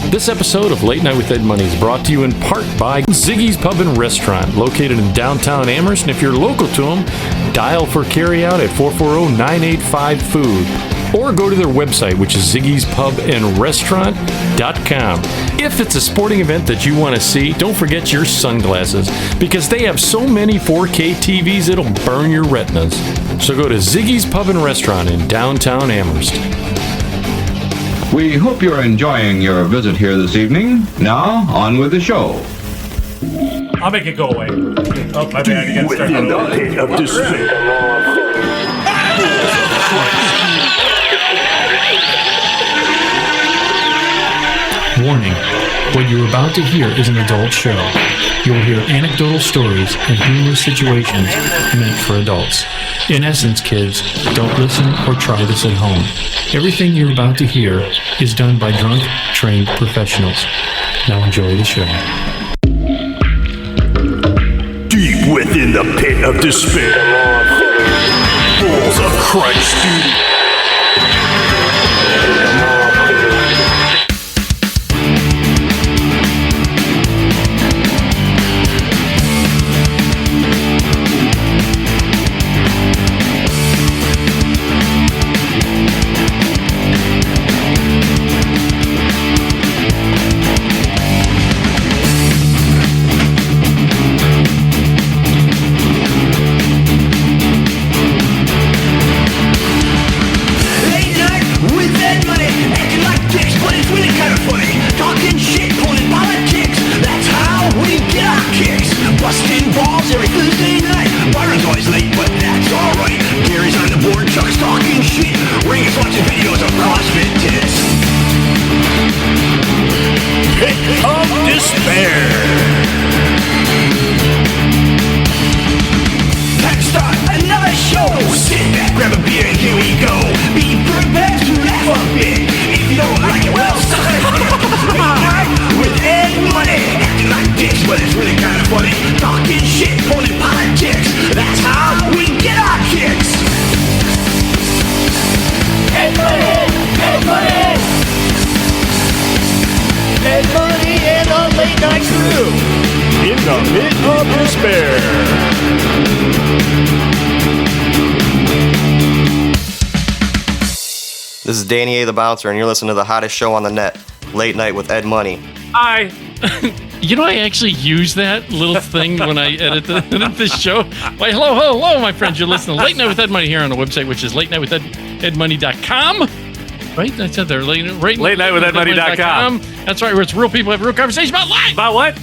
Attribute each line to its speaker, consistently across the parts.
Speaker 1: This episode of Late Night with Ed Money is brought to you in part by Ziggy's Pub and Restaurant, located in downtown Amherst. And if you're local to them, dial for carryout at 440-985-FOOD. Or go to their website, which is ziggyspubandrestaurant.com. If it's a sporting event that you want to see, don't forget your sunglasses, because they have so many 4K TVs it'll burn your retinas. So go to Ziggy's Pub and Restaurant in downtown Amherst.
Speaker 2: We hope you're enjoying your visit here this evening. Now, on with the show.
Speaker 3: I'll make it go away. Oh, my bad. You gotta start that over.
Speaker 4: Of despair.
Speaker 5: Warning, what you're about to hear is an adult show. You will hear anecdotal stories and humorous situations meant for adults. In essence, kids, don't listen or try this at home. Everything you're about to hear is done by drunk, trained professionals. Now enjoy the show.
Speaker 4: Deep within the pit of despair. Balls of Christ, dude.
Speaker 6: This is Danny A. the Bouncer, and you're listening to the hottest show on the net, Late Night with Ed Money.
Speaker 3: Hi.
Speaker 1: You know, I actually use that little thing when I edit this show. Like, hello, my friends. You're listening to Late Night with Ed Money here on the website, which is latenightwithedmoney.com. Right? I said there.
Speaker 3: latenightwithedmoney.com.
Speaker 1: That's right, where it's real people have real conversation about life.
Speaker 3: About what?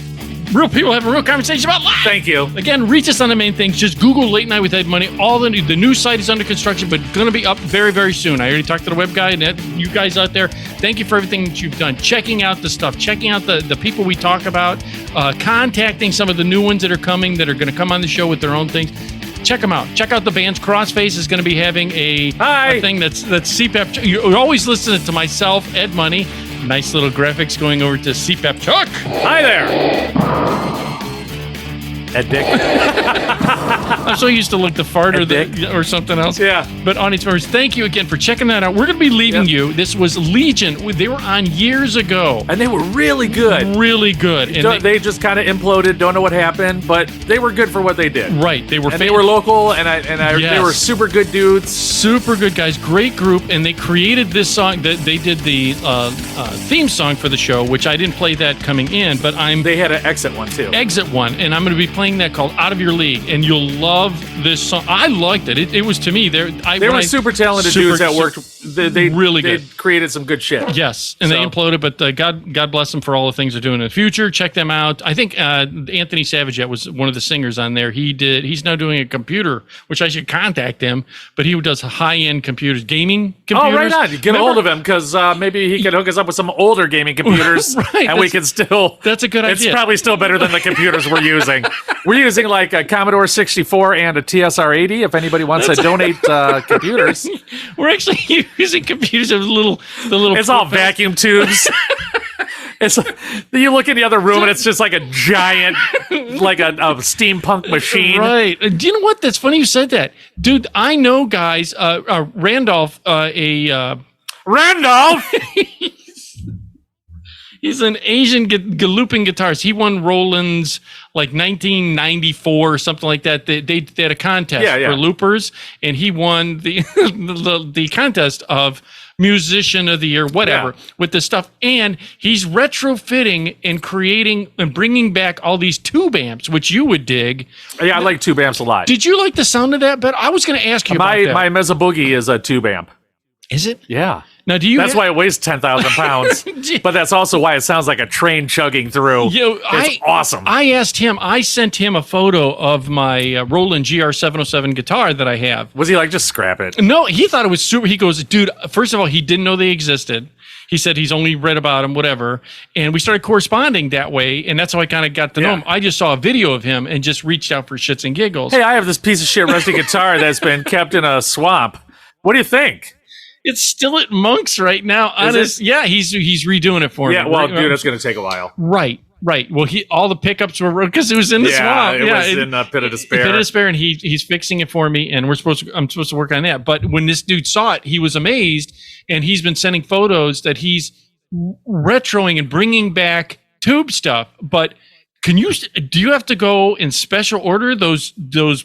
Speaker 1: Real people have a real conversation about life.
Speaker 3: Thank you.
Speaker 1: Again, reach us on the main things. Just Google Late Night with Ed Money. All the new site is under construction, but going to be up very, very soon. I already talked to the web guy, and you guys out there, thank you for everything that you've done. Checking out the stuff, checking out the people we talk about, contacting some of the new ones that are coming that are going to come on the show with their own things. Check them out. Check out the bands. Crossface is going to be having a thing that's CPAP. You always listen to myself, Ed Money. Nice little graphics going over to CPAP Chuck.
Speaker 3: Hi there. Ed Dick.
Speaker 1: I'm so used to the fart or something else.
Speaker 3: Yeah.
Speaker 1: But audience members, thank you again for checking that out. We're going to be leaving you. This was Legion. They were on years ago.
Speaker 3: And they were really good.
Speaker 1: Really good.
Speaker 3: And they just kind of imploded. Don't know what happened, but they were good for what they did.
Speaker 1: Right. They were.
Speaker 3: They were local, and
Speaker 1: Yes.
Speaker 3: they were super good dudes.
Speaker 1: Super good guys. Great group. And they created this song. They did the theme song for the show, which I didn't play that coming in, but
Speaker 3: They had an exit one too.
Speaker 1: Exit one, and I'm going to be playing that called Out of Your League, and you'll love this song. I liked it. It was, to me, they were
Speaker 3: super talented dudes that worked. They
Speaker 1: really
Speaker 3: they
Speaker 1: good.
Speaker 3: Created some good shit.
Speaker 1: Yes, and they imploded, but God bless them for all the things they're doing in the future. Check them out. I think Anthony Savage was one of the singers on there. He's now doing a computer, which I should contact him, but he does high-end computers, gaming computers.
Speaker 3: Oh, right on. Get a hold of him, because maybe he could hook us up with some older gaming computers,
Speaker 1: right,
Speaker 3: and we can still...
Speaker 1: That's a good idea.
Speaker 3: It's probably still better than the computers we're using. We're using like a Commodore 64 and a TSR-80, if anybody wants to donate computers.
Speaker 1: We're actually using computers with the little.
Speaker 3: It's all vacuum tubes. You look in the other room and it's just like a giant, like a steampunk machine.
Speaker 1: Right. Do you know what? That's funny you said that. Dude, I know guys, Randolph,
Speaker 3: Randolph?
Speaker 1: He's an Asian looping guitarist. He won Roland's like 1994 or something like that. They had a contest for loopers, and he won the the contest of musician of the year, whatever, with this stuff. And he's retrofitting and creating and bringing back all these tube amps, which you would dig.
Speaker 3: Yeah, I like tube amps a lot.
Speaker 1: Did you like the sound of that? But I was going to ask you about that.
Speaker 3: My Mesa Boogie is a tube amp.
Speaker 1: Is it?
Speaker 3: Yeah.
Speaker 1: Now, do you?
Speaker 3: That's why it weighs 10,000 pounds. But that's also why it sounds like a train chugging through. It's awesome.
Speaker 1: I asked him. I sent him a photo of my Roland GR707 guitar that I have.
Speaker 3: Was he like, just scrap it?
Speaker 1: No, he thought it was super. He goes, dude. First of all, he didn't know they existed. He said he's only read about them, whatever. And we started corresponding that way, and that's how I kind of got to know him. I just saw a video of him and just reached out for shits and giggles.
Speaker 3: Hey, I have this piece of shit rusty guitar that's been kept in a swamp. What do you think?
Speaker 1: It's still at Monk's right now. Yeah, he's redoing it for me.
Speaker 3: Yeah, well, dude, it's going to take a while.
Speaker 1: Right. Well, all the pickups were because it was in the swamp.
Speaker 3: It was in Pit of Despair.
Speaker 1: Pit of Despair, and he's fixing it for me, and I'm supposed to work on that. But when this dude saw it, he was amazed, and he's been sending photos that he's retroing and bringing back tube stuff. But do you have to go in special order those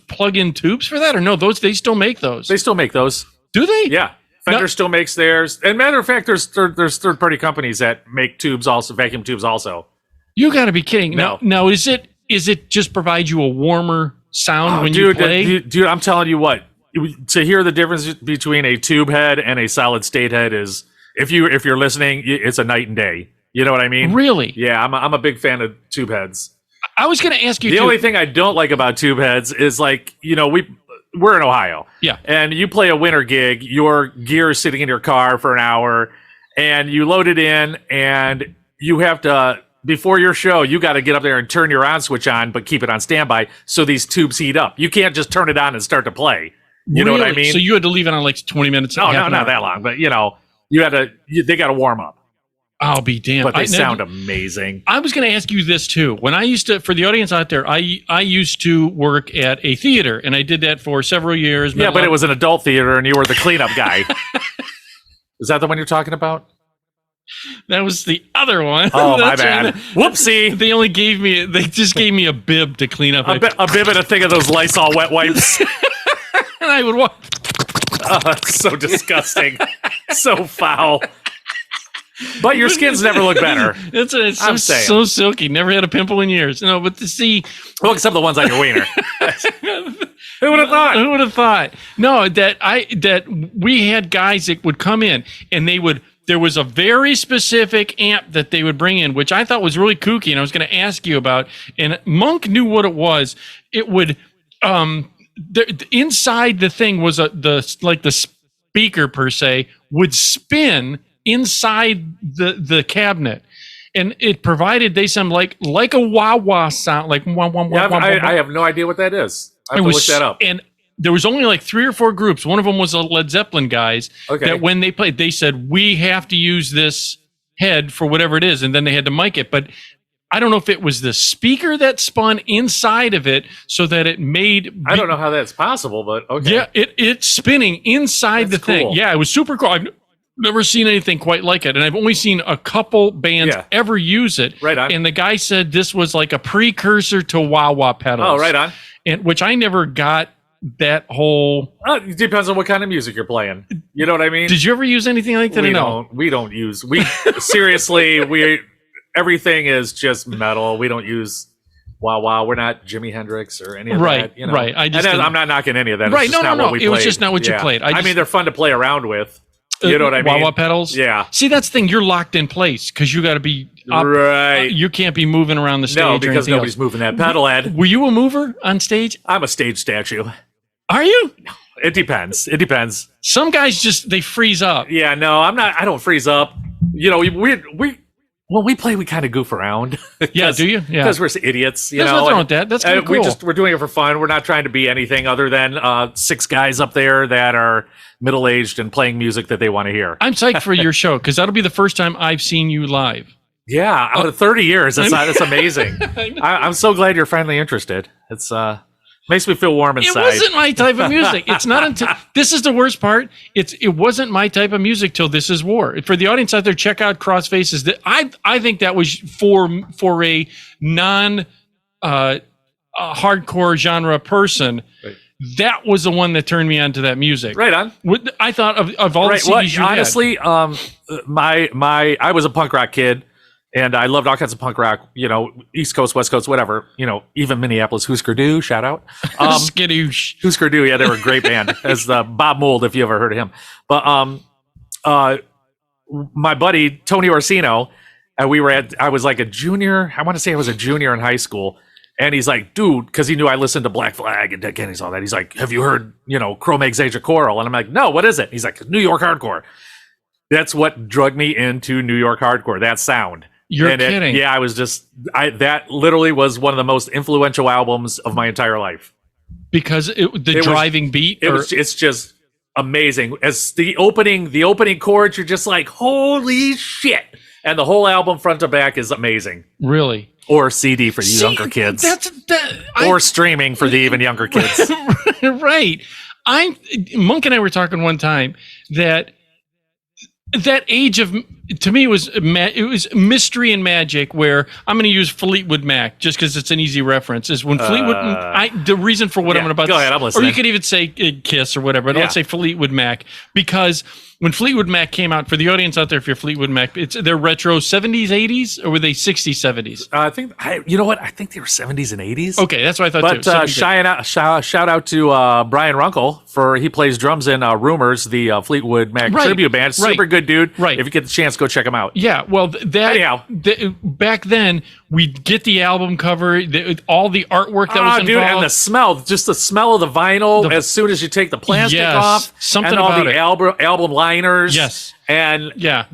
Speaker 1: plug-in tubes for that, or no? They still make those.
Speaker 3: They still make those.
Speaker 1: Do they?
Speaker 3: Yeah. Fender still makes theirs. And matter of fact, there's third-party companies that make tubes also, vacuum tubes also.
Speaker 1: You got to be kidding.
Speaker 3: No.
Speaker 1: Now, is it just provide you a warmer sound when you play?
Speaker 3: Dude, I'm telling you what. To hear the difference between a tube head and a solid state head is, if you're listening, it's a night and day. You know what I mean?
Speaker 1: Really?
Speaker 3: Yeah, I'm a big fan of tube heads.
Speaker 1: I was going to ask you.
Speaker 3: The only thing I don't like about tube heads is, like, we're in Ohio.
Speaker 1: Yeah.
Speaker 3: And you play a winter gig, your gear is sitting in your car for an hour, and you load it in, and you have to, before your show, you got to get up there and turn your on switch on, but keep it on standby so these tubes heat up. You can't just turn it on and start to play. You know what I mean?
Speaker 1: So you had to leave it on like 20 minutes?
Speaker 3: No, not that long, but they got to warm up.
Speaker 1: I'll be damned.
Speaker 3: But they sound amazing.
Speaker 1: I was going to ask you this too. When I used to, for the audience out there, I used to work at a theater, and I did that for several years.
Speaker 3: Yeah, but it was an adult theater, and you were the cleanup guy. Is that the one you're talking about?
Speaker 1: That was the other one.
Speaker 3: Oh, my bad. Whoopsie.
Speaker 1: They just gave me a bib to clean up.
Speaker 3: A bib and a thing of those Lysol wet wipes.
Speaker 1: And I would walk.
Speaker 3: Oh, it's so disgusting. So foul. But your skins never look better.
Speaker 1: It's so silky. Never had a pimple in years. No, but to see.
Speaker 3: Well, except the ones on your wiener. Who would have thought?
Speaker 1: Who would have thought? No, that we had guys that would come in and there was a very specific amp that they would bring in, which I thought was really kooky, and I was going to ask you about. And Monk knew what it was. It would inside the thing was the speaker per se would spin inside the cabinet, and it provided they sound like a wah-wah sound, like wah, wah, wah, wah,
Speaker 3: I have no idea what that is. I have to look that up.
Speaker 1: And there was only like 3 or 4 groups. One of them was the Led Zeppelin guys.
Speaker 3: Okay.
Speaker 1: That when they played, they said, we have to use this head for whatever it is, and then they had to mic it. But I don't know if it was the speaker that spun inside of it so that it made.
Speaker 3: I don't know how that's possible, but okay.
Speaker 1: Yeah, it's spinning inside
Speaker 3: That's
Speaker 1: the thing.
Speaker 3: cool.
Speaker 1: Yeah, it was super cool. I've never seen anything quite like it, and I've only seen a couple bands ever use it.
Speaker 3: Right on.
Speaker 1: And the guy said this was like a precursor to wah-wah pedals.
Speaker 3: Oh, right on.
Speaker 1: And which I never got that whole.
Speaker 3: It depends on what kind of music you're playing. You know what I mean?
Speaker 1: Did you ever use anything like that?
Speaker 3: We don't use. Seriously, everything is just metal. We don't use wah-wah. We're not Jimi Hendrix or any of that. You know?
Speaker 1: Right.
Speaker 3: I'm not knocking any of that. It's
Speaker 1: right.
Speaker 3: just
Speaker 1: No.
Speaker 3: what we
Speaker 1: It was
Speaker 3: played.
Speaker 1: just not what you played.
Speaker 3: I mean, they're fun to play around with. You know what I mean?
Speaker 1: Wah-wah pedals?
Speaker 3: Yeah.
Speaker 1: See, that's the thing. You're locked in place because you got to be up.
Speaker 3: Right.
Speaker 1: You can't be moving around the stage.
Speaker 3: No,
Speaker 1: or
Speaker 3: because
Speaker 1: anything
Speaker 3: nobody's
Speaker 1: else.
Speaker 3: moving that pedal, Ed.
Speaker 1: Were you a mover on stage?
Speaker 3: I'm a stage statue.
Speaker 1: Are you?
Speaker 3: It depends.
Speaker 1: Some guys they freeze up.
Speaker 3: Yeah, no, I'm not. I don't freeze up. You know, when we play, we kind of goof around.
Speaker 1: Yeah, do you? Yeah.
Speaker 3: Because we're idiots.
Speaker 1: There's nothing wrong with that. That's kinda cool.
Speaker 3: We're doing it for fun. We're not trying to be anything other than 6 guys up there that are middle-aged and playing music that they want to hear.
Speaker 1: I'm psyched for your show because that'll be the first time I've seen you live.
Speaker 3: Yeah, out of 30 years. That's amazing. I'm so glad you're finally interested. It's Makes me feel warm
Speaker 1: It
Speaker 3: inside.
Speaker 1: wasn't my type of music. It's not until this is the worst part. It wasn't my type of music till This Is War. For the audience out there, check out Crossfaces. That I think that was for a non hardcore genre person.
Speaker 3: Right.
Speaker 1: That was the one that turned me on to that music.
Speaker 3: Right on.
Speaker 1: I thought of all
Speaker 3: Right.
Speaker 1: the CDs you had.
Speaker 3: Honestly, I was a punk rock kid, and I loved all kinds of punk rock. You know, East Coast, West Coast, whatever. You know, even Minneapolis, Husker Du, shout out.
Speaker 1: Skadoosh.
Speaker 3: Husker Du, yeah, they were a great band. As Bob Mould, if you ever heard of him. But my buddy Tony Orsino, and I was like a junior. I want to say I was a junior in high school. And he's like, dude, because he knew I listened to Black Flag and Dead Kennedys, all that. He's like, have you heard, Cro-Mags Age of Coral? And I'm like, no, what is it? He's like, New York hardcore. That's what drugged me into New York hardcore, that sound.
Speaker 1: You're kidding.
Speaker 3: I was just, that literally was one of the most influential albums of my entire life.
Speaker 1: Because the driving beat?
Speaker 3: It's just amazing. As the opening chords, you're just like, holy shit. And the whole album front to back is amazing.
Speaker 1: Really?
Speaker 3: Or CD for you younger kids. Or streaming for the even younger kids.
Speaker 1: Right. Monk and I were talking one time that age of, to me, it was mystery and magic, where I'm going to use Fleetwood Mac just because it's an easy reference. Is when Fleetwood, the reason for what I'm about
Speaker 3: go
Speaker 1: to
Speaker 3: ahead, I'm
Speaker 1: or
Speaker 3: listening.
Speaker 1: you could even say Kiss or whatever, but
Speaker 3: Yeah.
Speaker 1: I'll say Fleetwood Mac, because when Fleetwood Mac came out, for the audience out there, if you're Fleetwood Mac, they're retro 70s, 80s, or were they 60s, 70s?
Speaker 3: I think you know what? I think they were 70s and 80s.
Speaker 1: Okay, that's what I thought
Speaker 3: But
Speaker 1: too. 70s.
Speaker 3: shout out to Brian Runkle he plays drums in Rumors, the Fleetwood Mac
Speaker 1: Right,
Speaker 3: tribute band. Super
Speaker 1: right,
Speaker 3: good dude.
Speaker 1: right.
Speaker 3: If you get the chance, go check him out.
Speaker 1: Yeah, well,
Speaker 3: Anyhow.
Speaker 1: back then we'd get the album cover, all the artwork that was involved.
Speaker 3: Dude, and the smell, just the smell of the vinyl as soon as you take the plastic
Speaker 1: Yes,
Speaker 3: off,
Speaker 1: something
Speaker 3: and all
Speaker 1: about
Speaker 3: the
Speaker 1: it.
Speaker 3: album liners.
Speaker 1: Yes.
Speaker 3: And
Speaker 1: Yeah.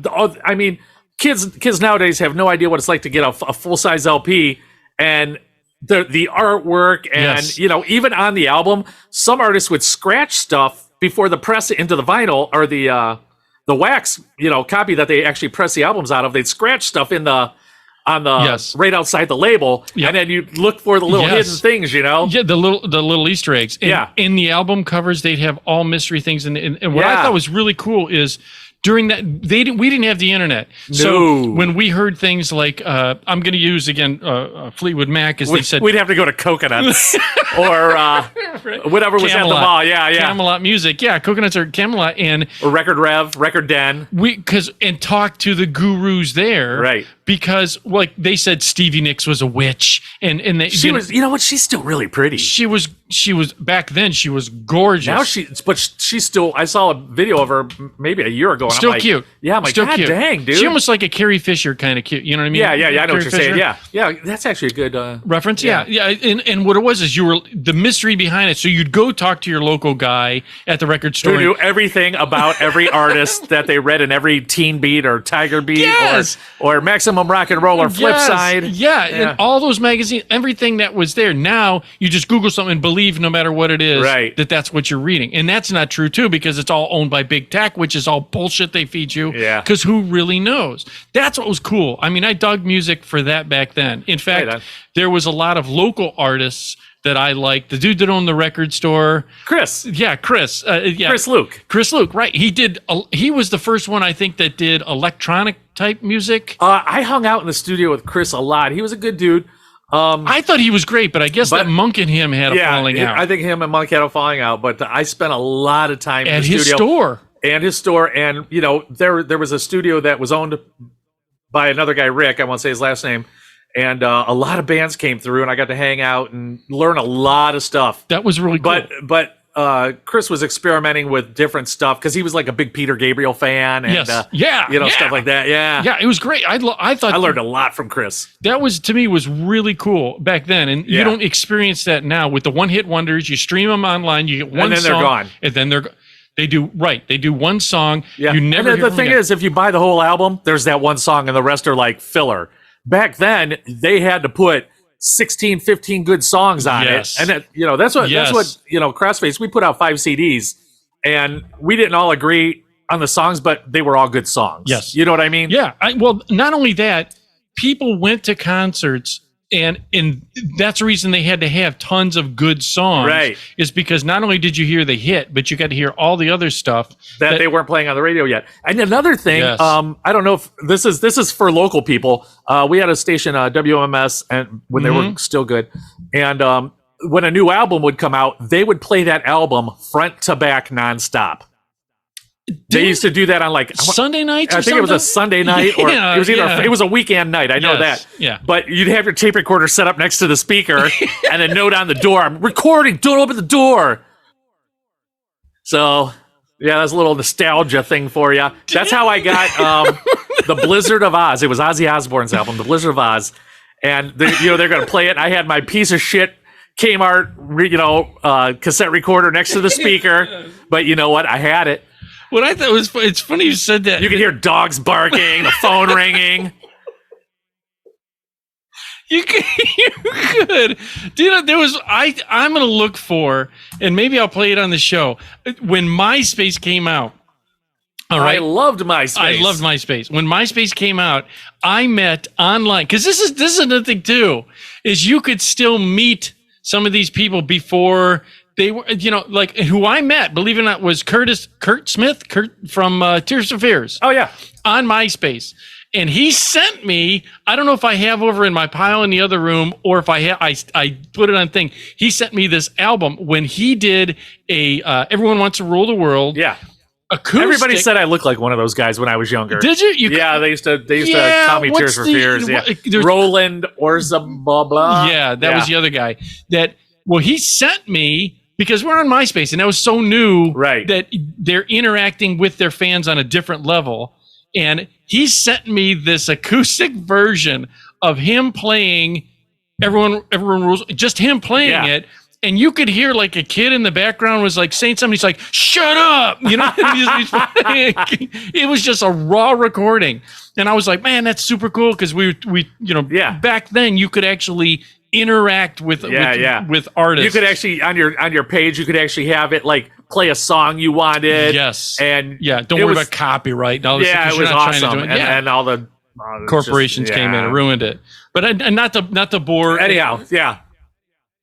Speaker 3: I mean, kids nowadays have no idea what it's like to get a full size LP, and the artwork, and
Speaker 1: Yes.
Speaker 3: even on the album, some artists would scratch stuff before the press it into the vinyl or the wax copy that they actually press the albums out of. They'd scratch stuff on the
Speaker 1: Yes.
Speaker 3: right outside the label,
Speaker 1: Yep.
Speaker 3: and then you look for the little
Speaker 1: Yes.
Speaker 3: hidden things.
Speaker 1: Yeah, the little Easter eggs. And
Speaker 3: Yeah.
Speaker 1: in the album covers, they'd have all mystery things. And what I
Speaker 3: Yeah.
Speaker 1: thought was really cool is during that, we didn't have the internet. So
Speaker 3: No.
Speaker 1: when we heard things like, I'm going to use again Fleetwood Mac, as they said,
Speaker 3: We'd have to go to Coconuts or whatever was at the
Speaker 1: Camelot.
Speaker 3: mall. Yeah.
Speaker 1: Camelot music. Yeah, Coconuts or Camelot. And
Speaker 3: Or Record Rev, Record Den.
Speaker 1: and talk to the gurus there.
Speaker 3: Right.
Speaker 1: Because like they said Stevie Nicks was a witch. And they,
Speaker 3: She was, what? She's still really pretty.
Speaker 1: she was back then she was gorgeous.
Speaker 3: Now she's still. I saw a video of her maybe a year ago. And
Speaker 1: Still
Speaker 3: I'm like,
Speaker 1: cute.
Speaker 3: Yeah, I'm like,
Speaker 1: Still
Speaker 3: God
Speaker 1: cute.
Speaker 3: dang, dude.
Speaker 1: She almost like a Carrie Fisher kind of cute. You know what I mean?
Speaker 3: yeah. I know what you're
Speaker 1: Carrie
Speaker 3: saying.
Speaker 1: Fisher?
Speaker 3: Yeah. That's actually a good
Speaker 1: Reference? Yeah. And what it was is you were the mystery behind it. So you'd go talk to your local guy at the record store.
Speaker 3: Who knew everything about every artist that they read in every Teen Beat or Tiger Beat
Speaker 1: Yes.
Speaker 3: or Maximum Rock and Roll or Flipside.
Speaker 1: Yeah, and all those magazines, everything that was there. Now you just Google something and believe no matter what it is
Speaker 3: Right.
Speaker 1: that's what you're reading. And that's not true too, because it's all owned by big tech, which is all bullshit they feed you.
Speaker 3: Yeah.
Speaker 1: Because who really knows? That's what was cool. I mean, I dug music for that back then. In fact,
Speaker 3: Right on.
Speaker 1: there was a lot of local artists that I liked. The dude that owned the record store.
Speaker 3: Chris
Speaker 1: Chris.
Speaker 3: Luke.
Speaker 1: Chris Luke, right. He was the first one, I think, that did electronic type music.
Speaker 3: I hung out in the studio with Chris a lot. He was a good dude.
Speaker 1: I thought he was great, but I guess
Speaker 3: But-
Speaker 1: that Monk and him had a falling out
Speaker 3: I think him and Monk had a falling out, but I spent a lot of time in
Speaker 1: at
Speaker 3: the
Speaker 1: his
Speaker 3: studio.
Speaker 1: store.
Speaker 3: And his store, and there was a studio that was owned by another guy, Rick. I won't say his last name. And a lot of bands came through, and I got to hang out and learn a lot of stuff.
Speaker 1: That was really cool.
Speaker 3: But Chris was experimenting with different stuff because he was like a big Peter Gabriel fan, and
Speaker 1: Yes.
Speaker 3: stuff like that.
Speaker 1: Yeah, it was great. I thought
Speaker 3: I learned a lot from Chris.
Speaker 1: that was, to me, was really cool back then. And you
Speaker 3: Yeah.
Speaker 1: don't experience that now with the one hit wonders. You stream them online, you get one
Speaker 3: then they're
Speaker 1: song,
Speaker 3: gone.
Speaker 1: and then they do one song.
Speaker 3: Yeah.
Speaker 1: You never
Speaker 3: And
Speaker 1: hear
Speaker 3: the thing
Speaker 1: them
Speaker 3: is, if you buy the whole album, there's that one song, and the rest are like filler. Back then, they had to put 16, 15 good songs on
Speaker 1: Yes.
Speaker 3: it. And that's what
Speaker 1: Yes.
Speaker 3: Crossface, we put out 5 CDs, and we didn't all agree on the songs, but they were all good songs.
Speaker 1: Yes.
Speaker 3: You know what I mean?
Speaker 1: Yeah. Well, not only that, people went to concerts And that's the reason they had to have tons of good songs,
Speaker 3: Right.
Speaker 1: is because not only did you hear the hit, but you got to hear all the other stuff
Speaker 3: that they weren't playing on the radio yet. And another thing,
Speaker 1: Yes.
Speaker 3: I don't know if this is for local people. We had a station, WMS, and when they were still good, and when a new album would come out, they would play that album front to back nonstop. They used to do that on like
Speaker 1: Sunday nights.
Speaker 3: I think it was a Sunday night, or
Speaker 1: Yeah,
Speaker 3: it was either
Speaker 1: yeah.
Speaker 3: it was a weekend night. I know
Speaker 1: Yes,
Speaker 3: that.
Speaker 1: yeah.
Speaker 3: But you'd have your tape recorder set up next to the speaker, and a note on the door: "I'm recording. Don't open the door." So, yeah, that's a little nostalgia thing for you. That's how I got the Blizzard of Oz. It was Ozzy Osbourne's album, The Blizzard of Oz, and they're going to play it. I had my piece of shit Kmart, cassette recorder next to the speaker, but you know what? I had it.
Speaker 1: What I thought was, it's funny you said that.
Speaker 3: You could hear dogs barking, the phone ringing.
Speaker 1: You could. Do you know, there was, I'm going to look for, and maybe I'll play it on the show, when MySpace came out. All right.
Speaker 3: I loved MySpace.
Speaker 1: I loved MySpace. When MySpace came out, I met online, because this is another thing too, is you could still meet some of these people before they were, like who I met, believe it or not, was Kurt Smith from Tears for Fears.
Speaker 3: Oh yeah.
Speaker 1: On MySpace. And he sent me, I don't know if I have over in my pile in the other room, or if I put it on thing. He sent me this album when he did a Everyone Wants to Rule the World.
Speaker 3: Yeah.
Speaker 1: Acoustic.
Speaker 3: Everybody said I looked like one of those guys when I was younger.
Speaker 1: Did you?
Speaker 3: Yeah, they used to
Speaker 1: Yeah,
Speaker 3: call me Tears
Speaker 1: what's
Speaker 3: for
Speaker 1: the-
Speaker 3: Fears. Yeah.
Speaker 1: there's-
Speaker 3: Roland Orza blah blah.
Speaker 1: Yeah, that was the other guy. He sent me, because we're on MySpace and that was so new,
Speaker 3: Right.
Speaker 1: that they're interacting with their fans on a different level. And he sent me this acoustic version of him playing Everyone Rules, just him playing it. And you could hear like a kid in the background was like saying something. He's like, "Shut up!" It was just a raw recording, and I was like, "Man, that's super cool." Because we back then you could actually interact with artists.
Speaker 3: You could actually on your page you could actually have it like play a song you wanted.
Speaker 1: Yes,
Speaker 3: and
Speaker 1: don't worry about copyright and all this.
Speaker 3: Yeah,
Speaker 1: stuff,
Speaker 3: it was awesome.
Speaker 1: And,
Speaker 3: and all the
Speaker 1: corporations came in and ruined it. But and not the bore.
Speaker 3: Anyhow, yeah.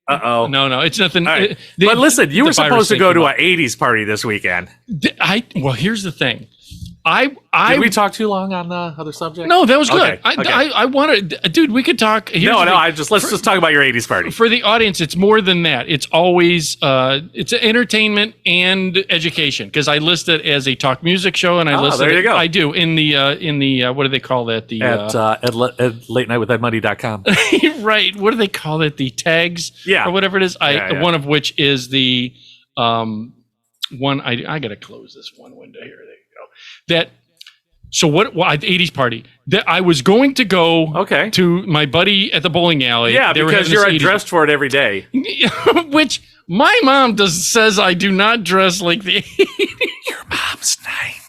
Speaker 3: Uh-oh.
Speaker 1: No, it's nothing.
Speaker 3: Right. But listen, you were supposed to go to an 80s party this weekend.
Speaker 1: Well, here's the thing.
Speaker 3: Did we talk too long on the other subject?
Speaker 1: No, that was good.
Speaker 3: Okay.
Speaker 1: I wanted, dude, we could talk.
Speaker 3: Let's just talk about your 80s party.
Speaker 1: For the audience, it's more than that. It's always, it's entertainment and education, because I list it as a talk music show, and I list
Speaker 3: there you go.
Speaker 1: I do in the what do they call that?
Speaker 3: At latenightwithedmoney.com.
Speaker 1: Right. What do they call it? The tags, or whatever it is. One of which is the one. I gotta close this one window here. So what? 80s party that I was going to go to my buddy at the bowling alley.
Speaker 3: Yeah, because you're dressed for it every day.
Speaker 1: Which my mom says I do not dress like the 80s.
Speaker 3: Your mom's 90.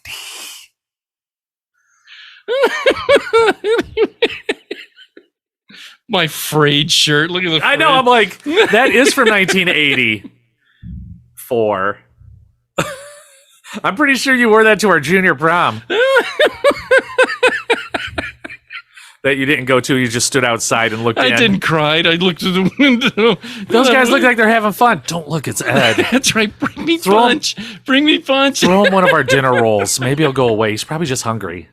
Speaker 1: My frayed shirt. Look at the.
Speaker 3: I know. I'm like, that is from 1984. I'm pretty sure you wore that to our junior prom. That you didn't go to. You just stood outside and looked in.
Speaker 1: I didn't cry. I looked through the window.
Speaker 3: Those guys look like they're having fun. Don't look. It's Ed.
Speaker 1: That's right. Bring me punch. Bring me punch.
Speaker 3: Throw him one of our dinner rolls. Maybe he'll go away. He's probably just hungry.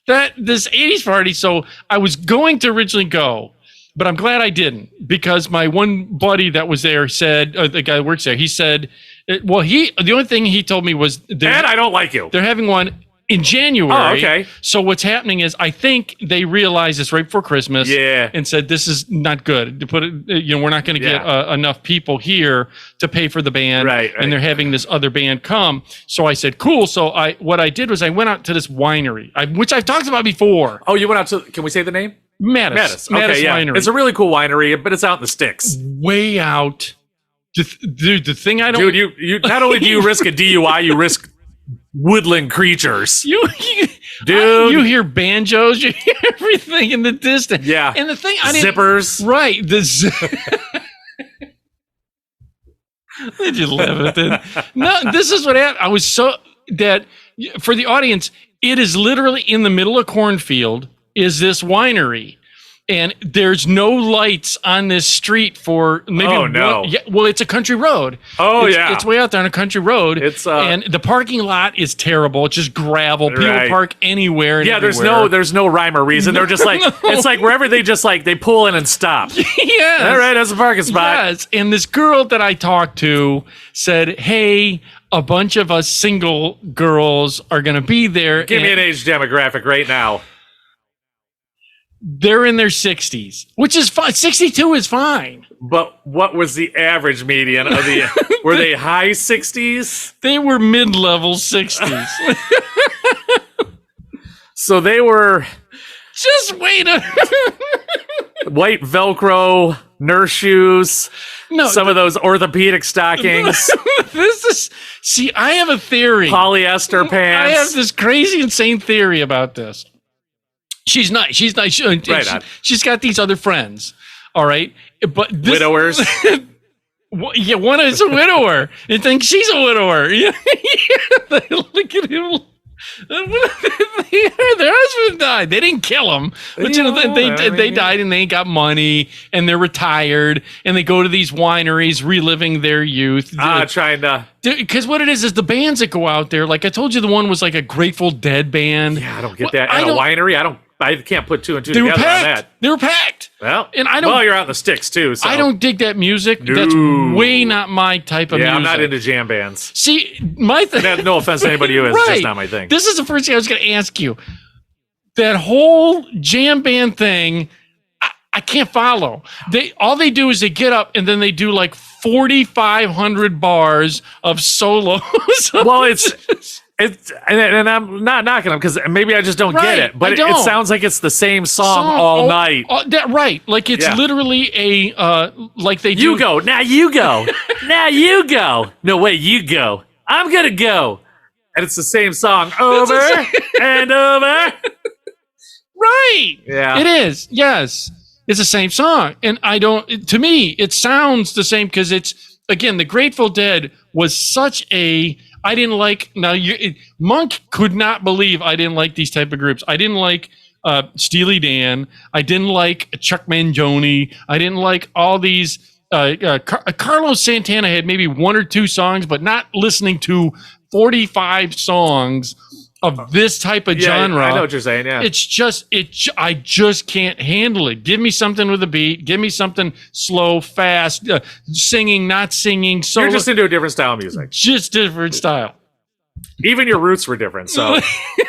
Speaker 1: This 80s party. So I was going to originally go, but I'm glad I didn't, because my one buddy that was there said, the guy that works there, he said, the only thing he told me was,
Speaker 3: Ed, I don't like you.
Speaker 1: They're having one in January.
Speaker 3: Oh, okay.
Speaker 1: So what's happening is, I think they realized this right before Christmas.
Speaker 3: Yeah.
Speaker 1: And said, this is not good to put it. We're not going to get enough people here to pay for the band.
Speaker 3: Right.
Speaker 1: And they're having this other band come. So I said, cool. So what I did was I went out to this winery, which I've talked about before.
Speaker 3: Oh, you went out to? Can we say the name?
Speaker 1: Mattis.
Speaker 3: Okay, yeah.
Speaker 1: Winery.
Speaker 3: It's a really cool winery, but it's out in the sticks.
Speaker 1: Way out. Dude, the thing I don't.
Speaker 3: Dude, you not only do you risk a DUI, you risk woodland creatures.
Speaker 1: You hear banjos, you hear everything in the distance.
Speaker 3: Yeah.
Speaker 1: And the thing
Speaker 3: zippers.
Speaker 1: Right. Did you laugh at that? No, this is what happened. I was so that for the audience, it is literally in the middle of cornfield is this winery. and there's no lights on this street for maybe
Speaker 3: Oh, no.
Speaker 1: yeah, well, it's a country road.
Speaker 3: Oh,
Speaker 1: It's-
Speaker 3: yeah.
Speaker 1: it's way out there on a country road.
Speaker 3: It's,
Speaker 1: and the parking lot is terrible. It's just gravel. People
Speaker 3: Right.
Speaker 1: park anywhere. And
Speaker 3: Yeah,
Speaker 1: everywhere.
Speaker 3: there's no rhyme or reason. They're just like, it's like wherever they just like, they pull in and stop.
Speaker 1: Yes.
Speaker 3: All right, that's a parking spot.
Speaker 1: Yes, and this girl that I talked to said, "Hey, a bunch of us single girls are going to be there.
Speaker 3: Give me
Speaker 1: and
Speaker 3: an age demographic right now.
Speaker 1: They're in their 60s, which is fine. 62 is fine.
Speaker 3: But what was the average median of the, were they high 60s?
Speaker 1: They were mid-level 60s.
Speaker 3: So they were
Speaker 1: Just wait a
Speaker 3: white Velcro nurse shoes,
Speaker 1: no.
Speaker 3: some of those orthopedic stockings,
Speaker 1: This is see. I have a theory.
Speaker 3: polyester
Speaker 1: I have
Speaker 3: pants.
Speaker 1: this crazy, insane theory about this. She's not. She's not.
Speaker 3: Right on.
Speaker 1: She's got these other friends. All right, but this,
Speaker 3: Widowers.
Speaker 1: Yeah, one is a widower and thinks she's a widower. Yeah, look at him. Their husband died. They didn't kill him, but you know, they died and they ain't got money and they're retired and they go to these wineries, reliving their youth.
Speaker 3: Trying to.
Speaker 1: Because what it is the bands that go out there. Like I told you, the one was like a Grateful Dead band.
Speaker 3: Yeah, I don't get that. At a winery, I can't put two and two
Speaker 1: They were
Speaker 3: together on
Speaker 1: packed.
Speaker 3: that.
Speaker 1: They were packed.
Speaker 3: Well,
Speaker 1: And I don't-
Speaker 3: Well, you're out in the sticks too. So
Speaker 1: I don't dig that music. That's
Speaker 3: No.
Speaker 1: way not my type of
Speaker 3: Yeah,
Speaker 1: music.
Speaker 3: I'm not into jam bands.
Speaker 1: See, my thing.
Speaker 3: No offense to anybody who is, it's
Speaker 1: Right.
Speaker 3: just not my thing.
Speaker 1: This is the first thing I was going to ask you. That whole jam band thing, I can't follow. All they do is they get up and then they do like 4,500 bars of solos.
Speaker 3: Well, and I'm not knocking them because maybe I just don't
Speaker 1: Right,
Speaker 3: get it. But
Speaker 1: I
Speaker 3: it
Speaker 1: don't.
Speaker 3: sounds like it's the same song all night.
Speaker 1: Right. Like it's
Speaker 3: Yeah.
Speaker 1: literally like they do.
Speaker 3: You go now. You go now. You go. No way. You go. I'm gonna go. And it's the same song over and over.
Speaker 1: Right.
Speaker 3: Yeah.
Speaker 1: It is. Yes. It's the same song. And to me, it sounds the same because it's, again, the Grateful Dead was such I didn't like, Monk could not believe I didn't like these type of groups. I didn't like Steely Dan. I didn't like Chuck Mangione. I didn't like all these. Carlos Santana had maybe one or two songs, but not listening to 45 songs of this type of genre.
Speaker 3: I know what you're saying. Yeah.
Speaker 1: It's just I just can't handle it. Give me something with a beat. Give me something slow, fast, singing, not singing. So
Speaker 3: You're just into a different style of music.
Speaker 1: just different style.
Speaker 3: Even your roots were different. So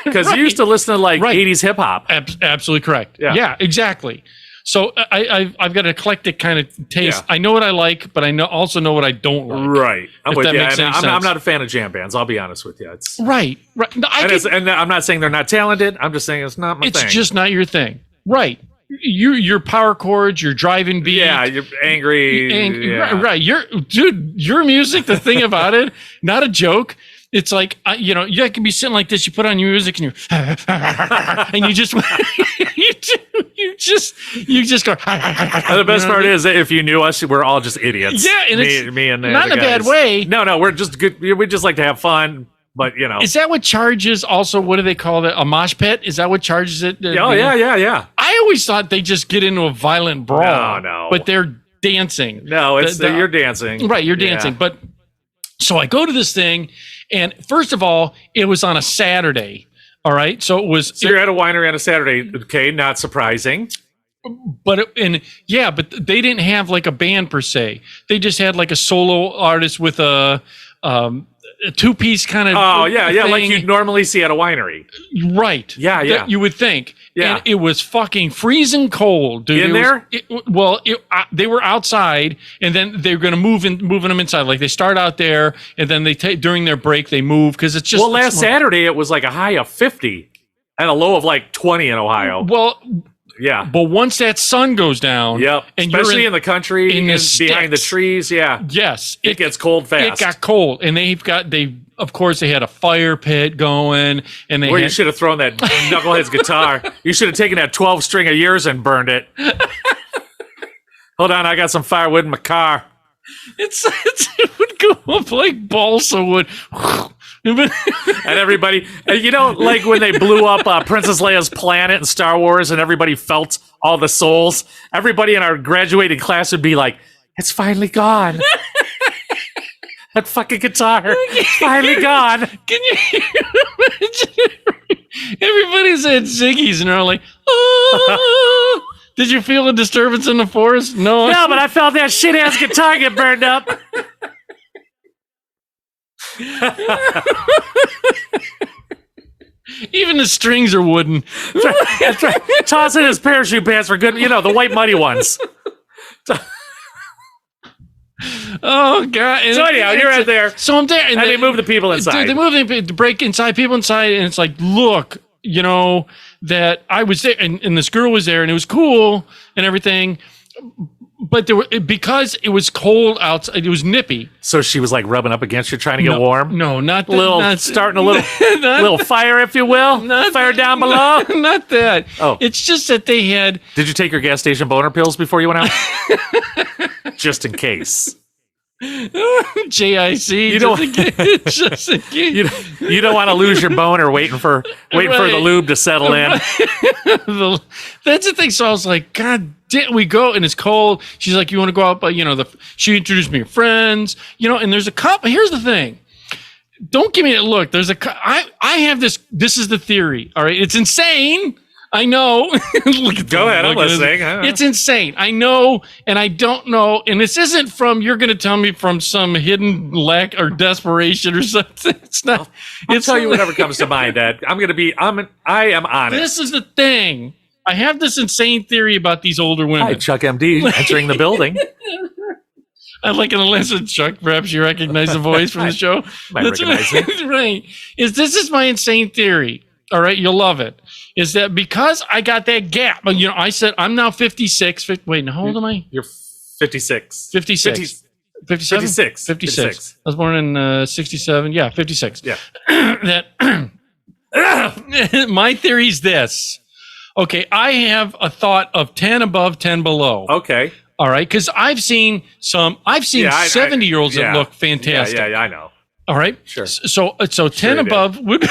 Speaker 3: because
Speaker 1: Right.
Speaker 3: you used to listen to like
Speaker 1: Right.
Speaker 3: 80s hip hop.
Speaker 1: Absolutely correct.
Speaker 3: Yeah.
Speaker 1: Exactly. So I've got an eclectic kind of taste.
Speaker 3: Yeah.
Speaker 1: I know what I like, but I also know what I don't like.
Speaker 3: Right. I'm
Speaker 1: If
Speaker 3: with
Speaker 1: that
Speaker 3: you.
Speaker 1: makes
Speaker 3: And
Speaker 1: any
Speaker 3: I'm
Speaker 1: sense.
Speaker 3: not a fan of jam bands. I'll be honest with you. It's
Speaker 1: Right. No,
Speaker 3: and I'm not saying they're not talented. I'm just saying it's not my
Speaker 1: it's
Speaker 3: thing.
Speaker 1: just not your thing. Right. Your power chords, your driving beat.
Speaker 3: Yeah, you're angry.
Speaker 1: And,
Speaker 3: yeah.
Speaker 1: right, your music. The thing about it, not a joke. It's like you can be sitting like this. You put on your music and and you just you just go.
Speaker 3: And the best part is that if you knew us, we're all just idiots.
Speaker 1: Yeah, and
Speaker 3: me and
Speaker 1: not
Speaker 3: the
Speaker 1: in a bad
Speaker 3: guys.
Speaker 1: way.
Speaker 3: No, we're just good. We just like to have fun, but
Speaker 1: Is that what charges? Also, what do they call it? A mosh pit? Is that what charges it?
Speaker 3: Oh yeah.
Speaker 1: I always thought they just get into a violent brawl.
Speaker 3: No.
Speaker 1: But they're dancing.
Speaker 3: No, it's you're dancing.
Speaker 1: Right, you're dancing.
Speaker 3: Yeah.
Speaker 1: But so I go to this thing, and first of all, it was on a Saturday. All right, so it was.
Speaker 3: So you're at a winery on a Saturday. Okay, not surprising.
Speaker 1: But they didn't have like a band per se. They just had like a solo artist with a two-piece kind of.
Speaker 3: Oh yeah, like
Speaker 1: thing.
Speaker 3: you'd normally see at a winery.
Speaker 1: Right.
Speaker 3: Yeah.
Speaker 1: That you would think.
Speaker 3: Yeah.
Speaker 1: And it was fucking freezing cold, dude.
Speaker 3: In there?
Speaker 1: They were outside, and then they were going to moving them inside. Like they start out there, and then they during their break they move because it's just.
Speaker 3: Well, last Saturday it was like a high of 50 and a low of like 20 in Ohio.
Speaker 1: Well,
Speaker 3: Yeah.
Speaker 1: but once that sun goes down,
Speaker 3: Yep.
Speaker 1: and
Speaker 3: Especially
Speaker 1: you're
Speaker 3: in the country
Speaker 1: in the
Speaker 3: and behind the
Speaker 1: sticks.
Speaker 3: trees. Yeah.
Speaker 1: yes,
Speaker 3: It gets cold fast.
Speaker 1: It got cold, and of course they had a fire pit going, and they
Speaker 3: Where you
Speaker 1: had,
Speaker 3: should have thrown that knucklehead's guitar. You should have taken that 12 string of yours and burned it. Hold on, I got some firewood in my car.
Speaker 1: it would go up like balsa wood.
Speaker 3: And everybody, like when they blew up Princess Leia's planet in Star Wars, and everybody felt all the souls. Everybody in our graduating class would be like, "It's finally gone." That fucking guitar, it's finally gone.
Speaker 1: Can you imagine? Everybody's at Ziggy's and they're all like, "Oh." Did you feel a disturbance in the forest? No.
Speaker 3: No, but I felt that shit ass guitar get burned up.
Speaker 1: Even the strings are wooden.
Speaker 3: That's right. Toss in his parachute pants for good. The white muddy ones.
Speaker 1: Oh God! And
Speaker 3: So anyhow, you're right there.
Speaker 1: So I'm there, and
Speaker 3: they move the people inside.
Speaker 1: They move the break inside, people inside, and it's like, look, that I was there, and this girl was there, and it was cool and everything, but because it was cold outside, it was nippy.
Speaker 3: So she was like rubbing up against you, trying to get warm.
Speaker 1: No, not
Speaker 3: Starting a little fire, if you will. Fire down below.
Speaker 1: Not that.
Speaker 3: Oh,
Speaker 1: it's just that they had.
Speaker 3: Did you take your gas station boner pills before you went out? Just in case.
Speaker 1: JIC.
Speaker 3: You don't.
Speaker 1: Just in case.
Speaker 3: You don't want to lose your boner waiting for the lube to settle in.
Speaker 1: That's the thing. So I was like, God damn, we go and it's cold. She's like, you want to go out? But she introduced me to friends. And there's a cup. Here's the thing. Don't give me that look. There's I have this. This is the theory. All right, it's insane. I know.
Speaker 3: Go ahead, I'm listening.
Speaker 1: It's insane. I know, and I don't know. And this isn't you're going to tell me from some hidden lack or desperation or something. It's not.
Speaker 3: I'll tell you whatever comes to mind, Ed. I am honest.
Speaker 1: This is the thing. I have this insane theory about these older women.
Speaker 3: Hi, Chuck MD entering the building.
Speaker 1: I'd like to listen, Chuck. Perhaps you recognize the voice from the show.
Speaker 3: Might recognize me.
Speaker 1: Right. This is my insane theory. All right, you'll love it. Is that because I got that gap? I said I'm now 56. Wait, how old am I?
Speaker 3: You're 56.
Speaker 1: 56. 57?
Speaker 3: 56.
Speaker 1: 56. I was born in 67. Yeah, 56.
Speaker 3: Yeah.
Speaker 1: That my theory is this. Okay, I have a thought of 10 above, 10 below.
Speaker 3: Okay.
Speaker 1: All right, because I've seen 70-year-olds that look fantastic.
Speaker 3: Yeah, I know.
Speaker 1: All right.
Speaker 3: Sure.
Speaker 1: So 10 above would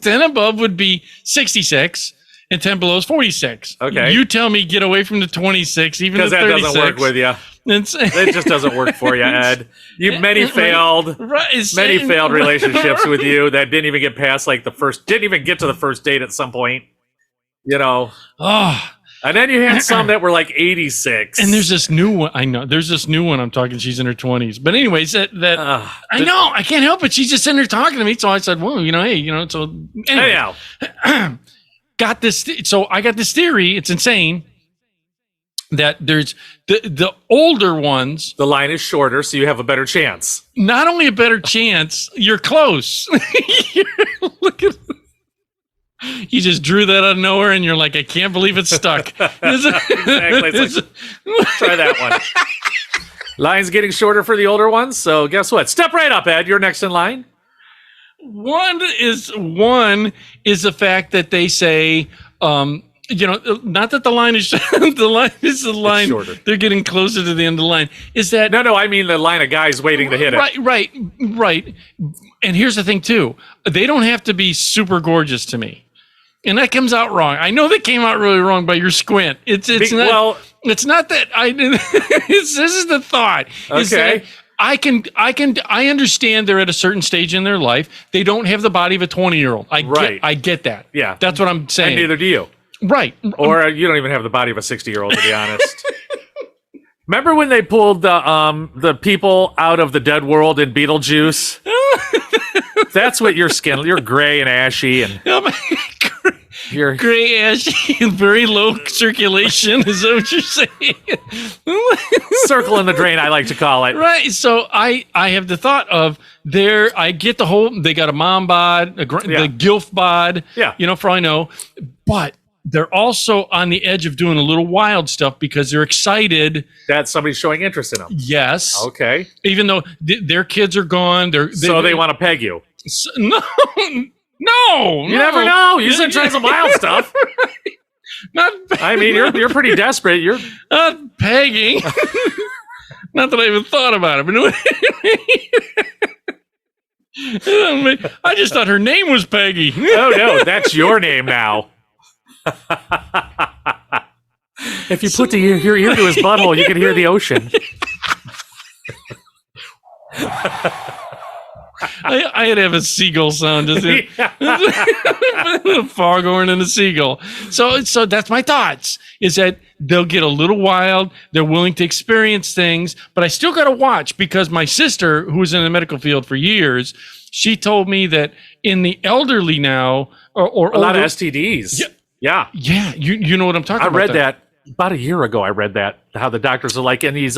Speaker 1: 10 above would be 66 and 10 below is 46.
Speaker 3: Okay.
Speaker 1: You tell me get away from the 26, even the 36.
Speaker 3: Because that doesn't work with you. It just doesn't work for you, Ed. Many failed relationships with you that didn't even get past didn't even get to the first date at some point.
Speaker 1: Oh.
Speaker 3: And then you had some that were like 86.
Speaker 1: And there's this new one. I know. There's this new one I'm talking. She's in her 20s. But anyways, I know. I can't help it. She's just sitting there talking to me. So I said, well, hey, so anyway. Got this. So I got this theory. It's insane that there's the older ones.
Speaker 3: The line is shorter, so you have a better chance.
Speaker 1: Not only a better chance, you're close. Look at you just drew that out of nowhere, and you're like, I can't believe it's stuck.
Speaker 3: Exactly. Try that one. Line's getting shorter for the older ones, so guess what? Step right up, Ed. You're next in line.
Speaker 1: One is the fact that they say, not that the line is the line is the line. It's shorter. They're getting closer to the end of the line. Is that
Speaker 3: no? I mean the line of guys waiting to hit it.
Speaker 1: Right. And here's the thing too. They don't have to be super gorgeous to me. And that comes out wrong. I know that came out really wrong by your squint. It's not that I. This is the thought.
Speaker 3: Okay.
Speaker 1: I understand they're at a certain stage in their life. They don't have the body of a 20-year-old. I get that.
Speaker 3: Yeah.
Speaker 1: That's what I'm saying.
Speaker 3: And neither do you.
Speaker 1: Right.
Speaker 3: Or you don't even have the body of a 60-year-old, to be honest. Remember when they pulled the people out of the dead world in Beetlejuice? That's what your skin. You're gray and ashy, and you're
Speaker 1: gray, ashy, and very low circulation. Is that what you're saying?
Speaker 3: Circle in the drain, I like to call it.
Speaker 1: Right. So I have the thought of I get the whole. They got a mom bod, the gilf bod.
Speaker 3: Yeah.
Speaker 1: For all I know, but they're also on the edge of doing a little wild stuff because they're excited
Speaker 3: that somebody's showing interest in them.
Speaker 1: Yes.
Speaker 3: Okay.
Speaker 1: Even though their kids are gone,
Speaker 3: they want to peg you.
Speaker 1: No.
Speaker 3: You never know. You should try some wild stuff. I mean, you're pretty desperate. You're
Speaker 1: not pegging. Not that I even thought about it, but I just thought her name was Peggy.
Speaker 3: Oh no, that's your name now. If you put your ear to his butthole, you can hear the ocean.
Speaker 1: I had to have a seagull sound, doesn't it? A foghorn and a seagull. So that's my thoughts. Is that they'll get a little wild. They're willing to experience things, but I still got to watch because my sister, who was in the medical field for years, she told me that in the elderly now, or
Speaker 3: A lot of
Speaker 1: older-
Speaker 3: STDs.
Speaker 1: Yeah.
Speaker 3: Yeah.
Speaker 1: You know what I'm talking
Speaker 3: I
Speaker 1: about.
Speaker 3: read that about a year ago. I read that how the doctors are like in these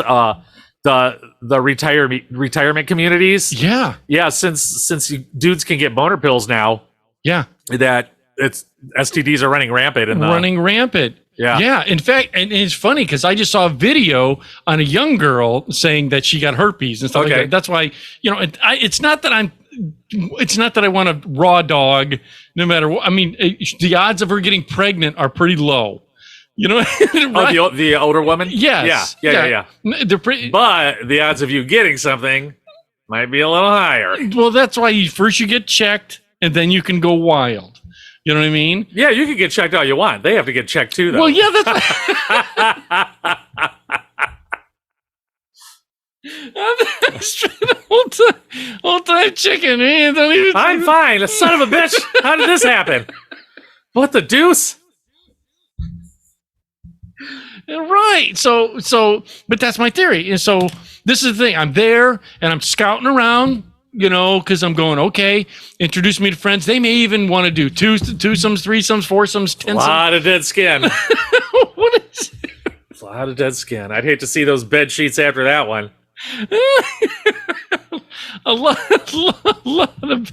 Speaker 3: the retirement communities.
Speaker 1: Yeah.
Speaker 3: Yeah, since dudes can get boner pills now,
Speaker 1: Yeah.
Speaker 3: that it's STDs are running rampant in the
Speaker 1: Running rampant.
Speaker 3: Yeah.
Speaker 1: Yeah. In fact, and it's funny because I just saw a video on a young girl saying that she got herpes and stuff like
Speaker 3: Okay.
Speaker 1: that. That's why, it's not that I want a raw dog no matter what. I mean, the odds of her getting pregnant are pretty low. You know, right?
Speaker 3: Oh, the older woman?
Speaker 1: Yes.
Speaker 3: Yeah.
Speaker 1: They're pretty.
Speaker 3: But the odds of you getting something might be a little higher.
Speaker 1: Well, that's why you get checked and then you can go wild. You know what I mean?
Speaker 3: Yeah, you can get checked all you want. They have to get checked too, though.
Speaker 1: Well, yeah, that's whole time chicken, man. Don't even.
Speaker 3: I'm fine. Son of a bitch. How did this happen? What the deuce?
Speaker 1: Right. So, but that's my theory. And so this is the thing. I'm there and I'm scouting around, because I'm going, okay, introduce me to friends. They may even want to do twosomes, threesomes, foursomes,
Speaker 3: A
Speaker 1: tensomes.
Speaker 3: lot of dead skin.
Speaker 1: What is it?
Speaker 3: A lot of dead skin. I'd hate to see those bed sheets after that one.
Speaker 1: a lot of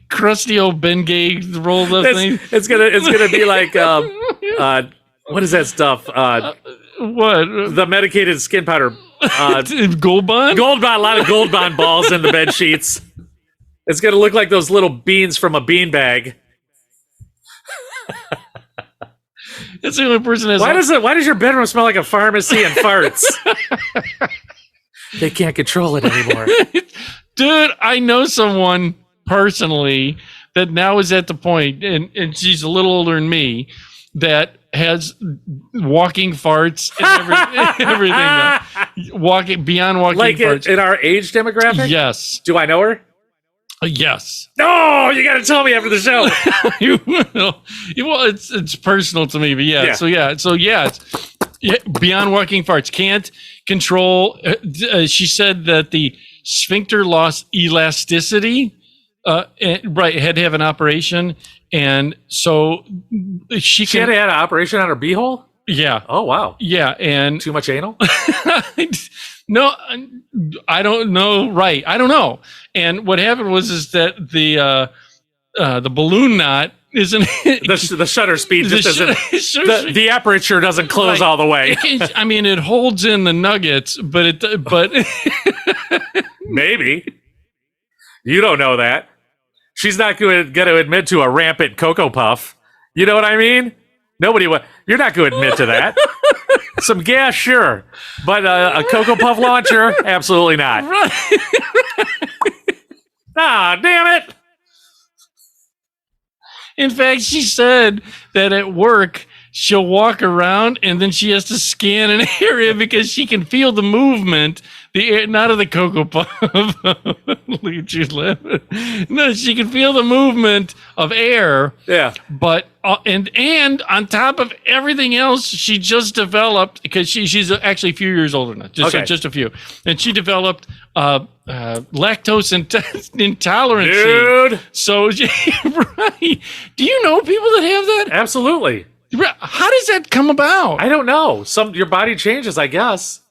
Speaker 1: crusty old Bengay rolled up things.
Speaker 3: It's gonna be like what is that stuff?
Speaker 1: What?
Speaker 3: The medicated skin powder.
Speaker 1: Gold Bond?
Speaker 3: Gold Bond, a lot of Gold Bond balls in the bed sheets. It's gonna look like those little beans from a beanbag.
Speaker 1: That's the only person that's.
Speaker 3: Why does your bedroom smell like a pharmacy and farts? They can't control it anymore.
Speaker 1: Dude, I know someone personally that now is at the point, and she's a little older than me, that has walking farts and everything. Now. Beyond walking
Speaker 3: Like
Speaker 1: farts.
Speaker 3: in our age demographic?
Speaker 1: Yes.
Speaker 3: Do I know her?
Speaker 1: Yes.
Speaker 3: No, you gotta tell me after the show.
Speaker 1: You will. Well, it's personal to me, but yeah.
Speaker 3: Yeah.
Speaker 1: So it's beyond walking farts. Can't control. She said that the sphincter lost elasticity. Right, had to have an operation, and so she
Speaker 3: She had an operation on her beehole?
Speaker 1: Yeah.
Speaker 3: Oh, wow.
Speaker 1: Yeah, and
Speaker 3: Too much anal?
Speaker 1: no, I don't know. Right, I don't know. And what happened is that the balloon knot isn't
Speaker 3: The shutter speed just doesn't. The aperture doesn't close all the way.
Speaker 1: I mean, it holds in the nuggets, but
Speaker 3: Maybe. You don't know that. She's not going to admit to a rampant Cocoa Puff. You know what I mean? You're not going to admit to that. Some gas, sure. But a Cocoa Puff launcher, absolutely not. Ah, damn it.
Speaker 1: In fact, she said that at work, she'll walk around and then she has to scan an area because she can feel the movement, the air, not of the Cocoa Puff. Look at you laughing. No, she can feel the movement of air.
Speaker 3: Yeah.
Speaker 1: But and on top of everything else, she just developed, because she's actually a few years older now, just a few, and she developed lactose intolerance.
Speaker 3: Dude.
Speaker 1: So, right? Do you know people that have that?
Speaker 3: Absolutely.
Speaker 1: How does that come about?
Speaker 3: I don't know. Your body changes, I guess.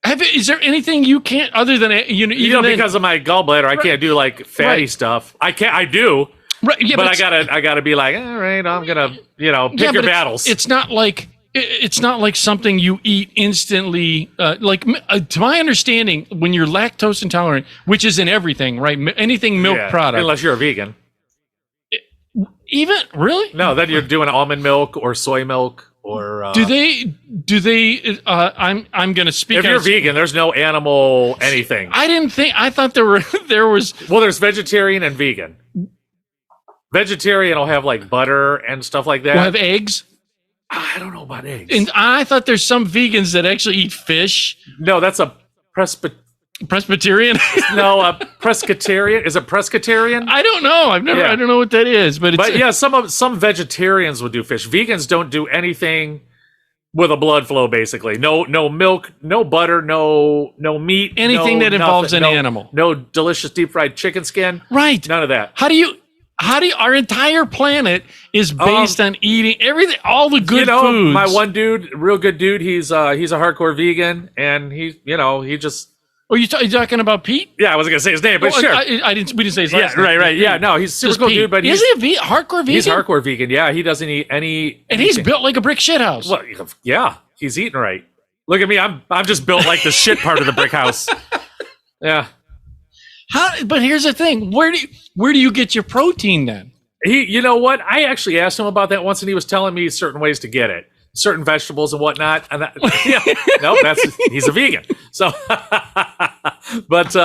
Speaker 1: Is there anything you can't, other than
Speaker 3: Because of my gallbladder, I can't do like fatty stuff. I do.
Speaker 1: Right, yeah,
Speaker 3: but I gotta be like, all right, I'm gonna, pick your battles.
Speaker 1: It's not like something you eat instantly. To my understanding, when you're lactose intolerant, which is in everything, right? Anything milk product,
Speaker 3: unless you're a vegan.
Speaker 1: Even really?
Speaker 3: No, then you're doing almond milk or soy milk or.
Speaker 1: Do they? I'm going to speak.
Speaker 3: If you're vegan, there's no animal anything.
Speaker 1: I thought there was.
Speaker 3: Well, there's vegetarian and vegan. Vegetarian will have like butter and stuff like that.
Speaker 1: Will have eggs.
Speaker 3: I don't know about eggs.
Speaker 1: And I thought there's some vegans that actually eat fish.
Speaker 3: No, that's a
Speaker 1: Presbyterian?
Speaker 3: No, a pescatarian. Is it pescatarian?
Speaker 1: I don't know. I don't know what that is, but it's.
Speaker 3: But yeah, some vegetarians would do fish. Vegans don't do anything with a blood flow. Basically, no milk, no butter, no meat,
Speaker 1: anything that involves an animal.
Speaker 3: No delicious deep fried chicken skin.
Speaker 1: Right.
Speaker 3: None of that.
Speaker 1: How do you? Our entire planet is based on eating everything, all the good foods.
Speaker 3: My one dude, real good dude. He's a hardcore vegan, and he just.
Speaker 1: Oh, you talking about Pete?
Speaker 3: Yeah, I wasn't gonna say his name, but sure.
Speaker 1: I didn't. We didn't say his last name.
Speaker 3: Right. Yeah, no, he's super
Speaker 1: Just
Speaker 3: cool
Speaker 1: Pete.
Speaker 3: dude, but
Speaker 1: is he a hardcore vegan?
Speaker 3: He's hardcore vegan. Yeah, he doesn't eat any.
Speaker 1: And he's built like a brick shithouse.
Speaker 3: Well, yeah, he's eating right. Look at me, I'm just built like the shit part of the brick house. Yeah.
Speaker 1: But here's the thing: where do you get your protein then?
Speaker 3: You know what? I actually asked him about that once, and he was telling me certain ways to get it, certain vegetables and whatnot. And he's a vegan. So, but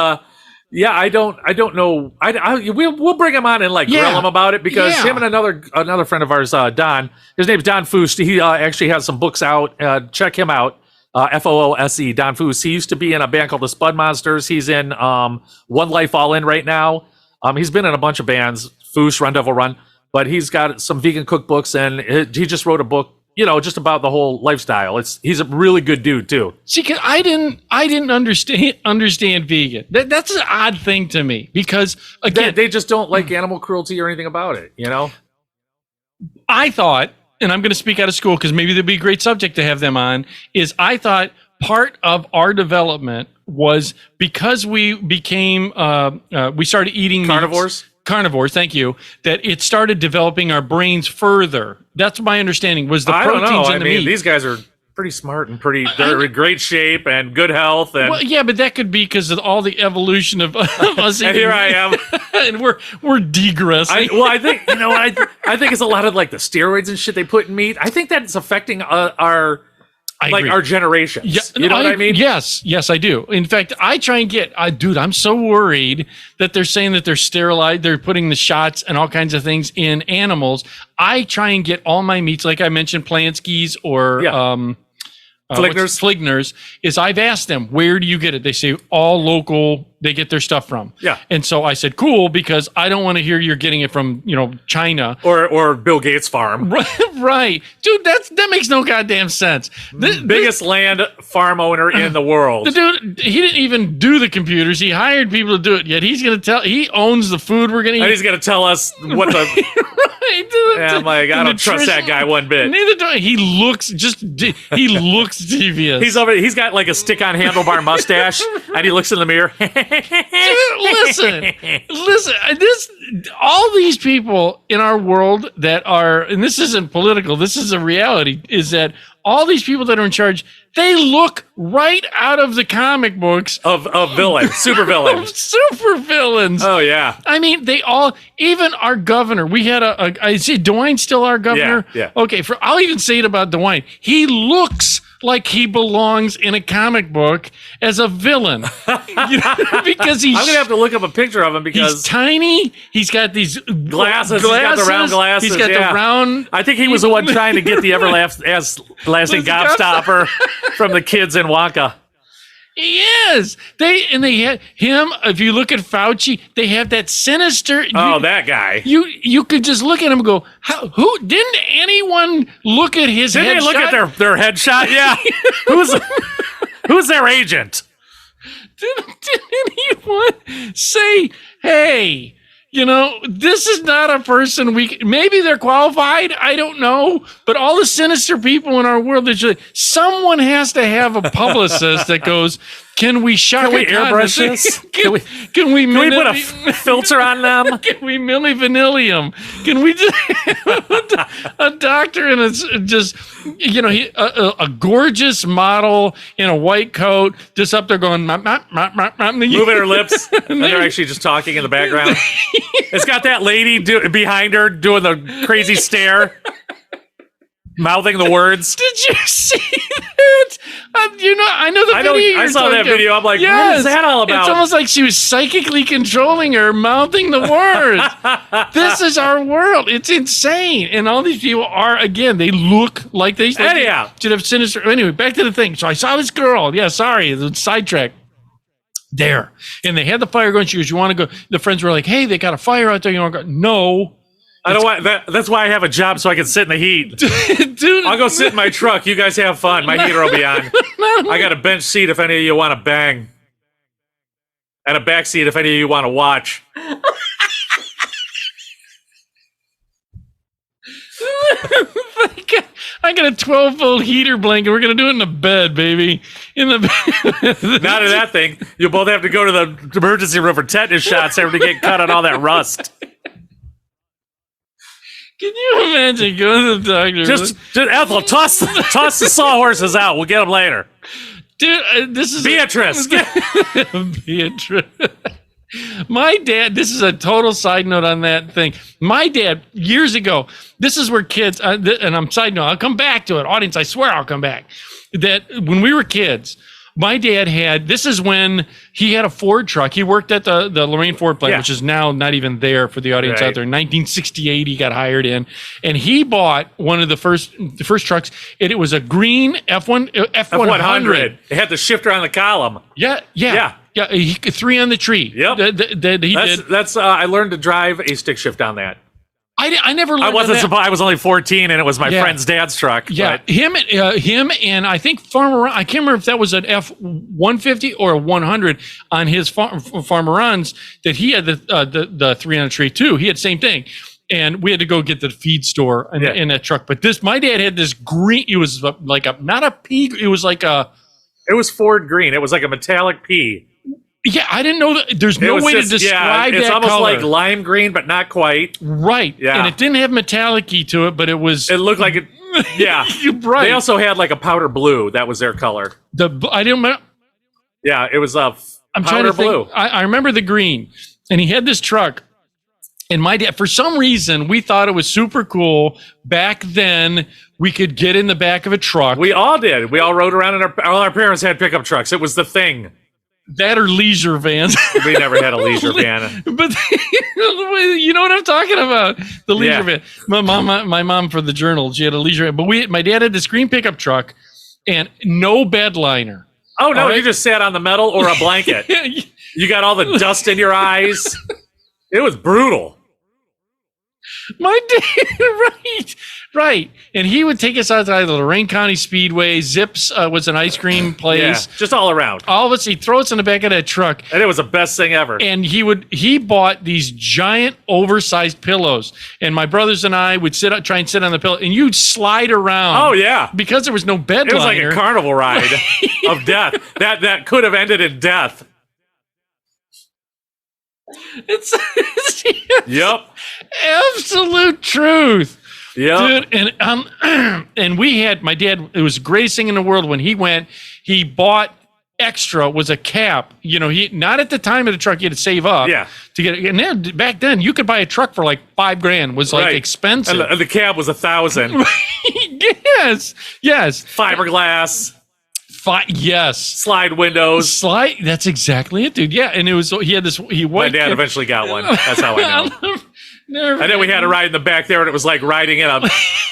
Speaker 3: yeah, I don't know. We'll bring him on and grill him about it because him and another friend of ours, Don. His name's Don Foose. He actually has some books out. Check him out. FOOSE, Don Foose. He used to be in a band called the Spud Monsters. He's in One Life All In right now. He's been in a bunch of bands. Foose, Run Devil Run, but he's got some vegan cookbooks, and he just wrote a book, just about the whole lifestyle. He's a really good dude too.
Speaker 1: See, cause I didn't understand vegan. That's an odd thing to me because again,
Speaker 3: they just don't like animal cruelty or anything about it.
Speaker 1: I thought, and I'm going to speak out of school because maybe there'd be a great subject to have them on. Is I thought part of our development was because we became we started eating
Speaker 3: carnivores.
Speaker 1: Carnivores, thank you. That it started developing our brains further. That's my understanding. Was the proteins
Speaker 3: I don't know.
Speaker 1: in the meat?
Speaker 3: These guys are pretty smart and they're in great shape and good health. And
Speaker 1: well, yeah, but that could be because of all the evolution of us.
Speaker 3: And here I am,
Speaker 1: and we're degressing.
Speaker 3: I think I think it's a lot of the steroids and shit they put in meat. I think that's affecting our generations.
Speaker 1: Yeah,
Speaker 3: you know what I mean?
Speaker 1: Yes, I do. In fact, I try and get, dude, I'm so worried that they're saying that they're sterilized, they're putting the shots and all kinds of things in animals. I try and get all my meats, like I mentioned, Plansky's or Fligner's, is I've asked them, where do you get it? They say all local, they get their stuff from.
Speaker 3: Yeah.
Speaker 1: And so I said, cool, because I don't want to hear you're getting it from, China.
Speaker 3: Or Bill Gates' farm.
Speaker 1: Right. Dude, that makes no goddamn sense.
Speaker 3: Biggest land farm owner in the world.
Speaker 1: The dude, he didn't even do the computers. He hired people to do it, yet he's going to he owns the food we're going to eat.
Speaker 3: And he's going to tell us what the... Yeah, I'm like, I don't trust that guy one bit.
Speaker 1: Neither do I. He looks devious.
Speaker 3: He's got like a stick-on handlebar mustache, and he looks in the mirror.
Speaker 1: Listen. All these people in our world that are, and this isn't political, this is a reality, is that all these people that are in charge, they look right out of the comic books
Speaker 3: of villains, super villains.
Speaker 1: Super villains.
Speaker 3: Oh, yeah.
Speaker 1: I mean, they all, even our governor, we had I see DeWine's still our governor.
Speaker 3: Yeah.
Speaker 1: Okay, I'll even say it about DeWine. He looks like he belongs in a comic book as a villain. Because
Speaker 3: I'm going to have to look up a picture of him because...
Speaker 1: He's tiny. He's got these glasses.
Speaker 3: He's got the round glasses.
Speaker 1: He's got the round...
Speaker 3: I think he was the one trying to get the everlasting gobstopper from the kids in Wonka.
Speaker 1: He is. They had him. If you look at Fauci, they have that sinister.
Speaker 3: That guy.
Speaker 1: You could just look at him and go, who didn't anyone look at his headshot?
Speaker 3: Didn't they look at their headshot? Yeah. Who's their agent?
Speaker 1: Did anyone say, hey, this is not a person maybe they're qualified. I don't know. But all the sinister people in our world, someone has to have a publicist that goes, can we
Speaker 3: airbrush this?
Speaker 1: Can we
Speaker 3: put a filter on them?
Speaker 1: Can we Milli Vanilli them? Can we just a doctor and a gorgeous model in a white coat just up there going moving
Speaker 3: her lips, and they're actually just talking in the background. It's got that lady behind her doing the crazy stare. Mouthing the words.
Speaker 1: Did you see that? I know the video.
Speaker 3: I
Speaker 1: you're
Speaker 3: saw that
Speaker 1: talking
Speaker 3: video. I'm like, what is that all about?
Speaker 1: It's almost like she was psychically controlling her, mouthing the words. This is our world. It's insane. And all these people are, again, they look like they
Speaker 3: Anyhow.
Speaker 1: should have sinister. Anyway, back to the thing. So I saw this girl. Yeah, sorry, the sidetrack. There. And they had the fire going. She goes, you want to go? The friends were like, hey, they got a fire out there. You want to go? No.
Speaker 3: I don't want that. That's why I have a job, so I can sit in the heat.
Speaker 1: Dude,
Speaker 3: I'll go sit in my truck. You guys have fun. My heater will be on. I got a bench seat if any of you want to bang, and a back seat if any of you want to watch.
Speaker 1: I got a 12-volt heater blanket. We're gonna do it in the bed, baby. In the bed.
Speaker 3: Not in that thing. You'll both have to go to the emergency room for tetanus shots after you get cut on all that rust.
Speaker 1: Can you imagine going to the doctor?
Speaker 3: Just Ethel, toss the sawhorses out. We'll get them later.
Speaker 1: Dude, this is
Speaker 3: Beatrice.
Speaker 1: Beatrice. My dad, this is a total side note on that thing. My dad, years ago, this is where kids, and I'm side note, I'll come back to it. Audience, I swear I'll come back. That when we were kids, my dad this is when he had a Ford truck. He worked at the Lorraine Ford plant, which is now not even there for the audience out there. In 1968, he got hired in, and he bought one of the first trucks. It was a green F100.
Speaker 3: It had the shifter on the column.
Speaker 1: Yeah. 3 on the tree.
Speaker 3: Yep. That's I learned to drive a stick shift on that.
Speaker 1: I never learned.
Speaker 3: I wasn't surprised. I was only 14, and it was my friend's dad's truck.
Speaker 1: Yeah,
Speaker 3: but.
Speaker 1: him and I think Farmer. I can't remember if that was an F-150 or a 100 on his Farmer Runs that he had the 3 on the tree too. He had the same thing, and we had to go get the feed store in that truck. But my dad had this green. It was like not a pea. It was like a.
Speaker 3: It was Ford green. It was like a metallic pea.
Speaker 1: Yeah, I didn't know that. There's no way to describe that
Speaker 3: it's almost
Speaker 1: color.
Speaker 3: like lime green, but not quite.
Speaker 1: Right.
Speaker 3: Yeah.
Speaker 1: And it didn't have metallic-y to it, but it was.
Speaker 3: It looked like it. Yeah.
Speaker 1: Right.
Speaker 3: They also had like a powder blue. That was their color.
Speaker 1: I didn't.
Speaker 3: Yeah, it was a
Speaker 1: I'm
Speaker 3: powder
Speaker 1: trying to
Speaker 3: blue.
Speaker 1: think. I remember the green, and he had this truck. And my dad, for some reason, we thought it was super cool. Back then, we could get in the back of a truck.
Speaker 3: We all did. We all rode around, and all our parents had pickup trucks. It was the thing.
Speaker 1: That or leisure vans.
Speaker 3: We never had a leisure van.
Speaker 1: But you know what I'm talking about? The leisure van. My mom for the Journal, she had a leisure van. But my dad had this green pickup truck and no bed liner.
Speaker 3: Oh, no, you just sat on the metal or a blanket. You got all the dust in your eyes. It was brutal.
Speaker 1: My dad, right. And he would take us outside the Lorraine County Speedway. Zips was an ice cream place.
Speaker 3: Yeah, just all around.
Speaker 1: All of us, he'd throw us in the back of that truck.
Speaker 3: And it was the best thing ever.
Speaker 1: And he bought these giant oversized pillows. And my brothers and I would try and sit on the pillow. And you'd slide around.
Speaker 3: Oh, yeah.
Speaker 1: Because there was no bed liner.
Speaker 3: It was like a carnival ride of death. That could have ended in death.
Speaker 1: It's
Speaker 3: Yep.
Speaker 1: Absolute truth.
Speaker 3: Yep.
Speaker 1: Dude, and we had my dad, it was the greatest thing in the world when he went, he bought extra was a cap. You know, he not at the time of the truck, you had to save up to get it. And then back then you could buy a truck for like $5,000 was like expensive.
Speaker 3: And the cab was $1,000.
Speaker 1: Yes.
Speaker 3: Fiberglass.
Speaker 1: Yes.
Speaker 3: Slide windows.
Speaker 1: That's exactly it, dude. Yeah. And it was, he had this,
Speaker 3: my dad eventually got one. That's how I know. And then we had to ride in the back there, and it was like riding in a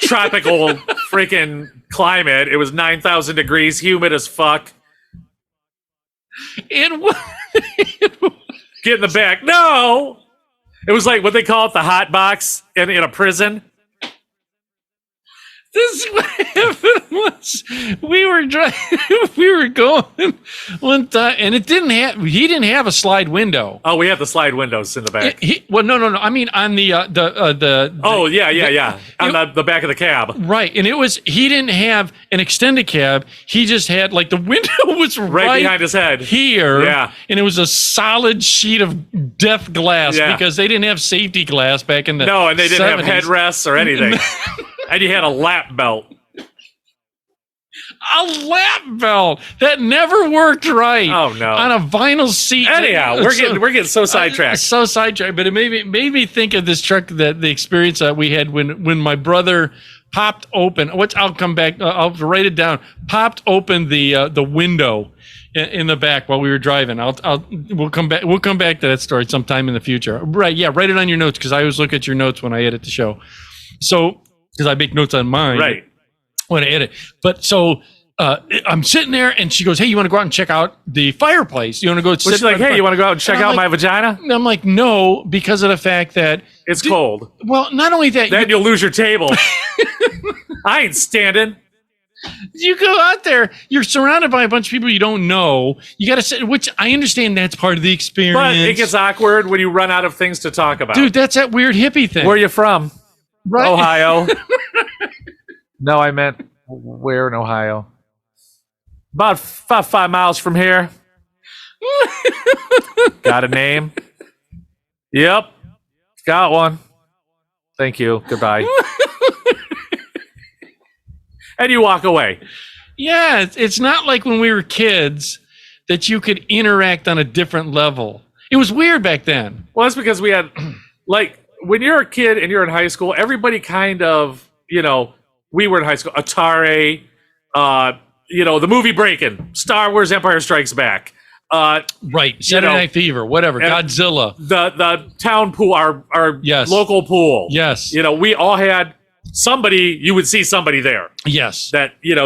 Speaker 3: tropical freaking climate. It was 9,000 degrees, humid as fuck.
Speaker 1: And
Speaker 3: get in the back. No! It was like what they call it, the hot box in a prison.
Speaker 1: This what happened was we were going one time, and he didn't have a slide window.
Speaker 3: Oh, we have the slide windows in the back.
Speaker 1: No. I mean on the
Speaker 3: Oh yeah. On the back of the cab.
Speaker 1: Right, and he didn't have an extended cab. He just had like the window was right
Speaker 3: behind his head
Speaker 1: here.
Speaker 3: Yeah,
Speaker 1: and it was a solid sheet of death glass because they didn't have safety glass back in the
Speaker 3: and they didn't
Speaker 1: 70s.
Speaker 3: have headrests or anything. And you had a lap belt.
Speaker 1: A lap belt that never worked right.
Speaker 3: Oh no!
Speaker 1: On a vinyl seat.
Speaker 3: Anyhow, we're getting so sidetracked.
Speaker 1: So sidetracked, but it made me think of this truck, that the experience that we had when my brother popped open. I'll come back. I'll write it down. Popped open the window in the back while we were driving. We'll come back. We'll come back to that story sometime in the future. Right? Yeah. Write it on your notes because I always look at your notes when I edit the show. So because I make notes on mine.
Speaker 3: Right.
Speaker 1: When I edit. But so I'm sitting there and she goes, "Hey, you want to go out and check out the fireplace? You want to go?"
Speaker 3: She's like, "Hey, you want to go out and check out my vagina?"
Speaker 1: And I'm like, "No," because of the fact that
Speaker 3: It's cold.
Speaker 1: Well, not only that,
Speaker 3: Then you'll lose your table. I ain't standing.
Speaker 1: you go out there, you're surrounded by a bunch of people you don't know. You got to sit, which I understand that's part of the experience.
Speaker 3: But it gets awkward when you run out of things to talk about.
Speaker 1: Dude, that's that weird hippie thing.
Speaker 3: Where are you from?
Speaker 1: Right.
Speaker 3: Ohio. No, I meant where in Ohio? About 5 miles from here. Got a name? Yep. Got one. Thank you. Goodbye. And you walk away.
Speaker 1: Yeah, it's not like when we were kids that you could interact on a different level. It was weird back then.
Speaker 3: Well, that's because we had, like, when you're a kid and you're in high school, everybody kind of, we were in high school. Atari, the movie Breaking, Star Wars Empire Strikes Back.
Speaker 1: Right. Saturday Night Fever, whatever. Godzilla.
Speaker 3: The town pool, our
Speaker 1: Yes.
Speaker 3: local pool.
Speaker 1: Yes.
Speaker 3: We all had somebody, you would see somebody there
Speaker 1: Yes.
Speaker 3: that, you
Speaker 1: We had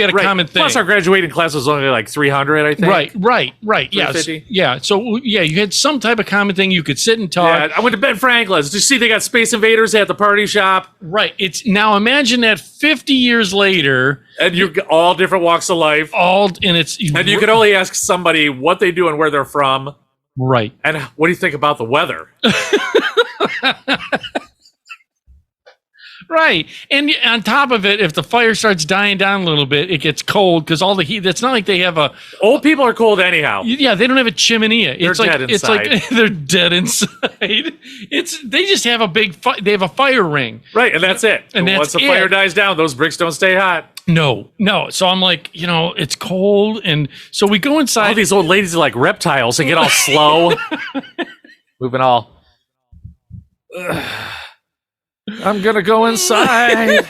Speaker 1: a
Speaker 3: right.
Speaker 1: common thing.
Speaker 3: Plus our graduating class was only like 300, I think.
Speaker 1: Right. Yes.
Speaker 3: 350?
Speaker 1: Yeah. So, yeah, you had some type of common thing you could sit and talk.
Speaker 3: Yeah, I went to Ben Franklin's. Did you see they got Space Invaders at the party shop?
Speaker 1: Right. It's now imagine that 50 years later,
Speaker 3: And you all different walks of life.
Speaker 1: and
Speaker 3: And you could only ask somebody what they do and where they're from.
Speaker 1: right.
Speaker 3: And what do you think about the weather?
Speaker 1: Right. And on top of it, if the fire starts dying down a little bit, it gets cold because all the heat. It's not like they have
Speaker 3: Old people are cold anyhow.
Speaker 1: Yeah, they don't have a chimney. It's
Speaker 3: They're
Speaker 1: like
Speaker 3: dead
Speaker 1: it's like
Speaker 3: inside.
Speaker 1: they're dead inside. They just have a big they have a fire ring.
Speaker 3: Right, and that's it.
Speaker 1: And that's
Speaker 3: once the
Speaker 1: it.
Speaker 3: fire dies down, those bricks don't stay hot.
Speaker 1: No. So I'm like, it's cold, and so we go inside.
Speaker 3: All these old ladies are like reptiles and get all slow. Moving all. I'm gonna go inside.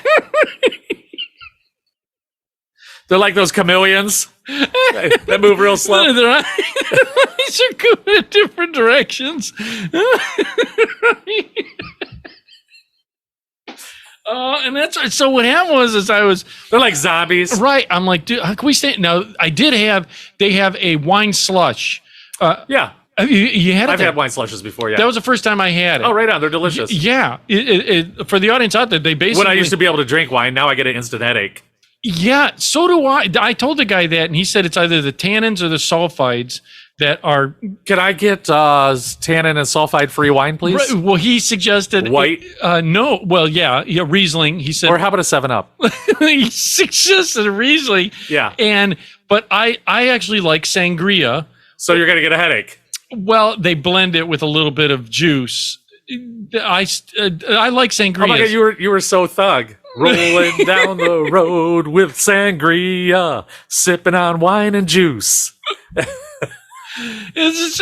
Speaker 3: They're like those chameleons that move real slow.
Speaker 1: Their eyes are going in different directions. And that's so. What happened was
Speaker 3: They're like zombies.
Speaker 1: right. I'm like, dude, how can we stay? Now, they have a wine slush.
Speaker 3: Yeah,
Speaker 1: You had it
Speaker 3: I've
Speaker 1: there.
Speaker 3: had wine slushes before. Yeah.
Speaker 1: That was the first time I had it.
Speaker 3: oh, right on. They're delicious.
Speaker 1: Yeah. For the audience out there, they basically.
Speaker 3: When I used to be able to drink wine, now I get an instant headache.
Speaker 1: Yeah, so do I. I told the guy that, and he said it's either the tannins or the sulfides that are.
Speaker 3: Can I get tannin and sulfide free wine, please?
Speaker 1: Right, well, he suggested
Speaker 3: White?
Speaker 1: No. Well, yeah, Riesling. He said,
Speaker 3: Or how about a 7-Up?
Speaker 1: he suggested Riesling.
Speaker 3: Yeah.
Speaker 1: But I actually like sangria.
Speaker 3: So you're gonna get a headache.
Speaker 1: Well, they blend it with a little bit of juice. I like sangria.
Speaker 3: Oh my god, you were so thug. Rolling down the road with sangria, sipping on wine and juice.
Speaker 1: It's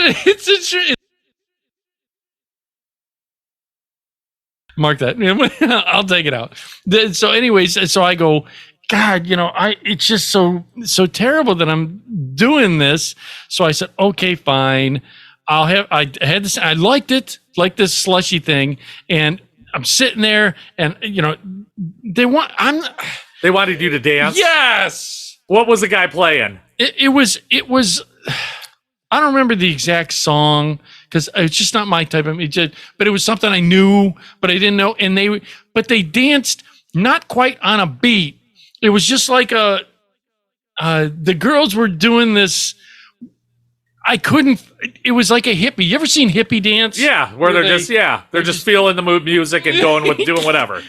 Speaker 1: mark that. I'll take it out. So, anyways, so I go, God, it's just so terrible that I'm doing this. So I said, okay, fine. I had this. I liked it, like this slushy thing, and I'm sitting there, and they
Speaker 3: wanted you to dance.
Speaker 1: Yes.
Speaker 3: What was the guy playing?
Speaker 1: It was. I don't remember the exact song because it's just not my type of music. But it was something I knew, but I didn't know. And they danced not quite on a beat. It was just like the girls were doing this. It was like a hippie. You ever seen hippie dance?
Speaker 3: Yeah, where they're just feeling the mood music and going with doing whatever.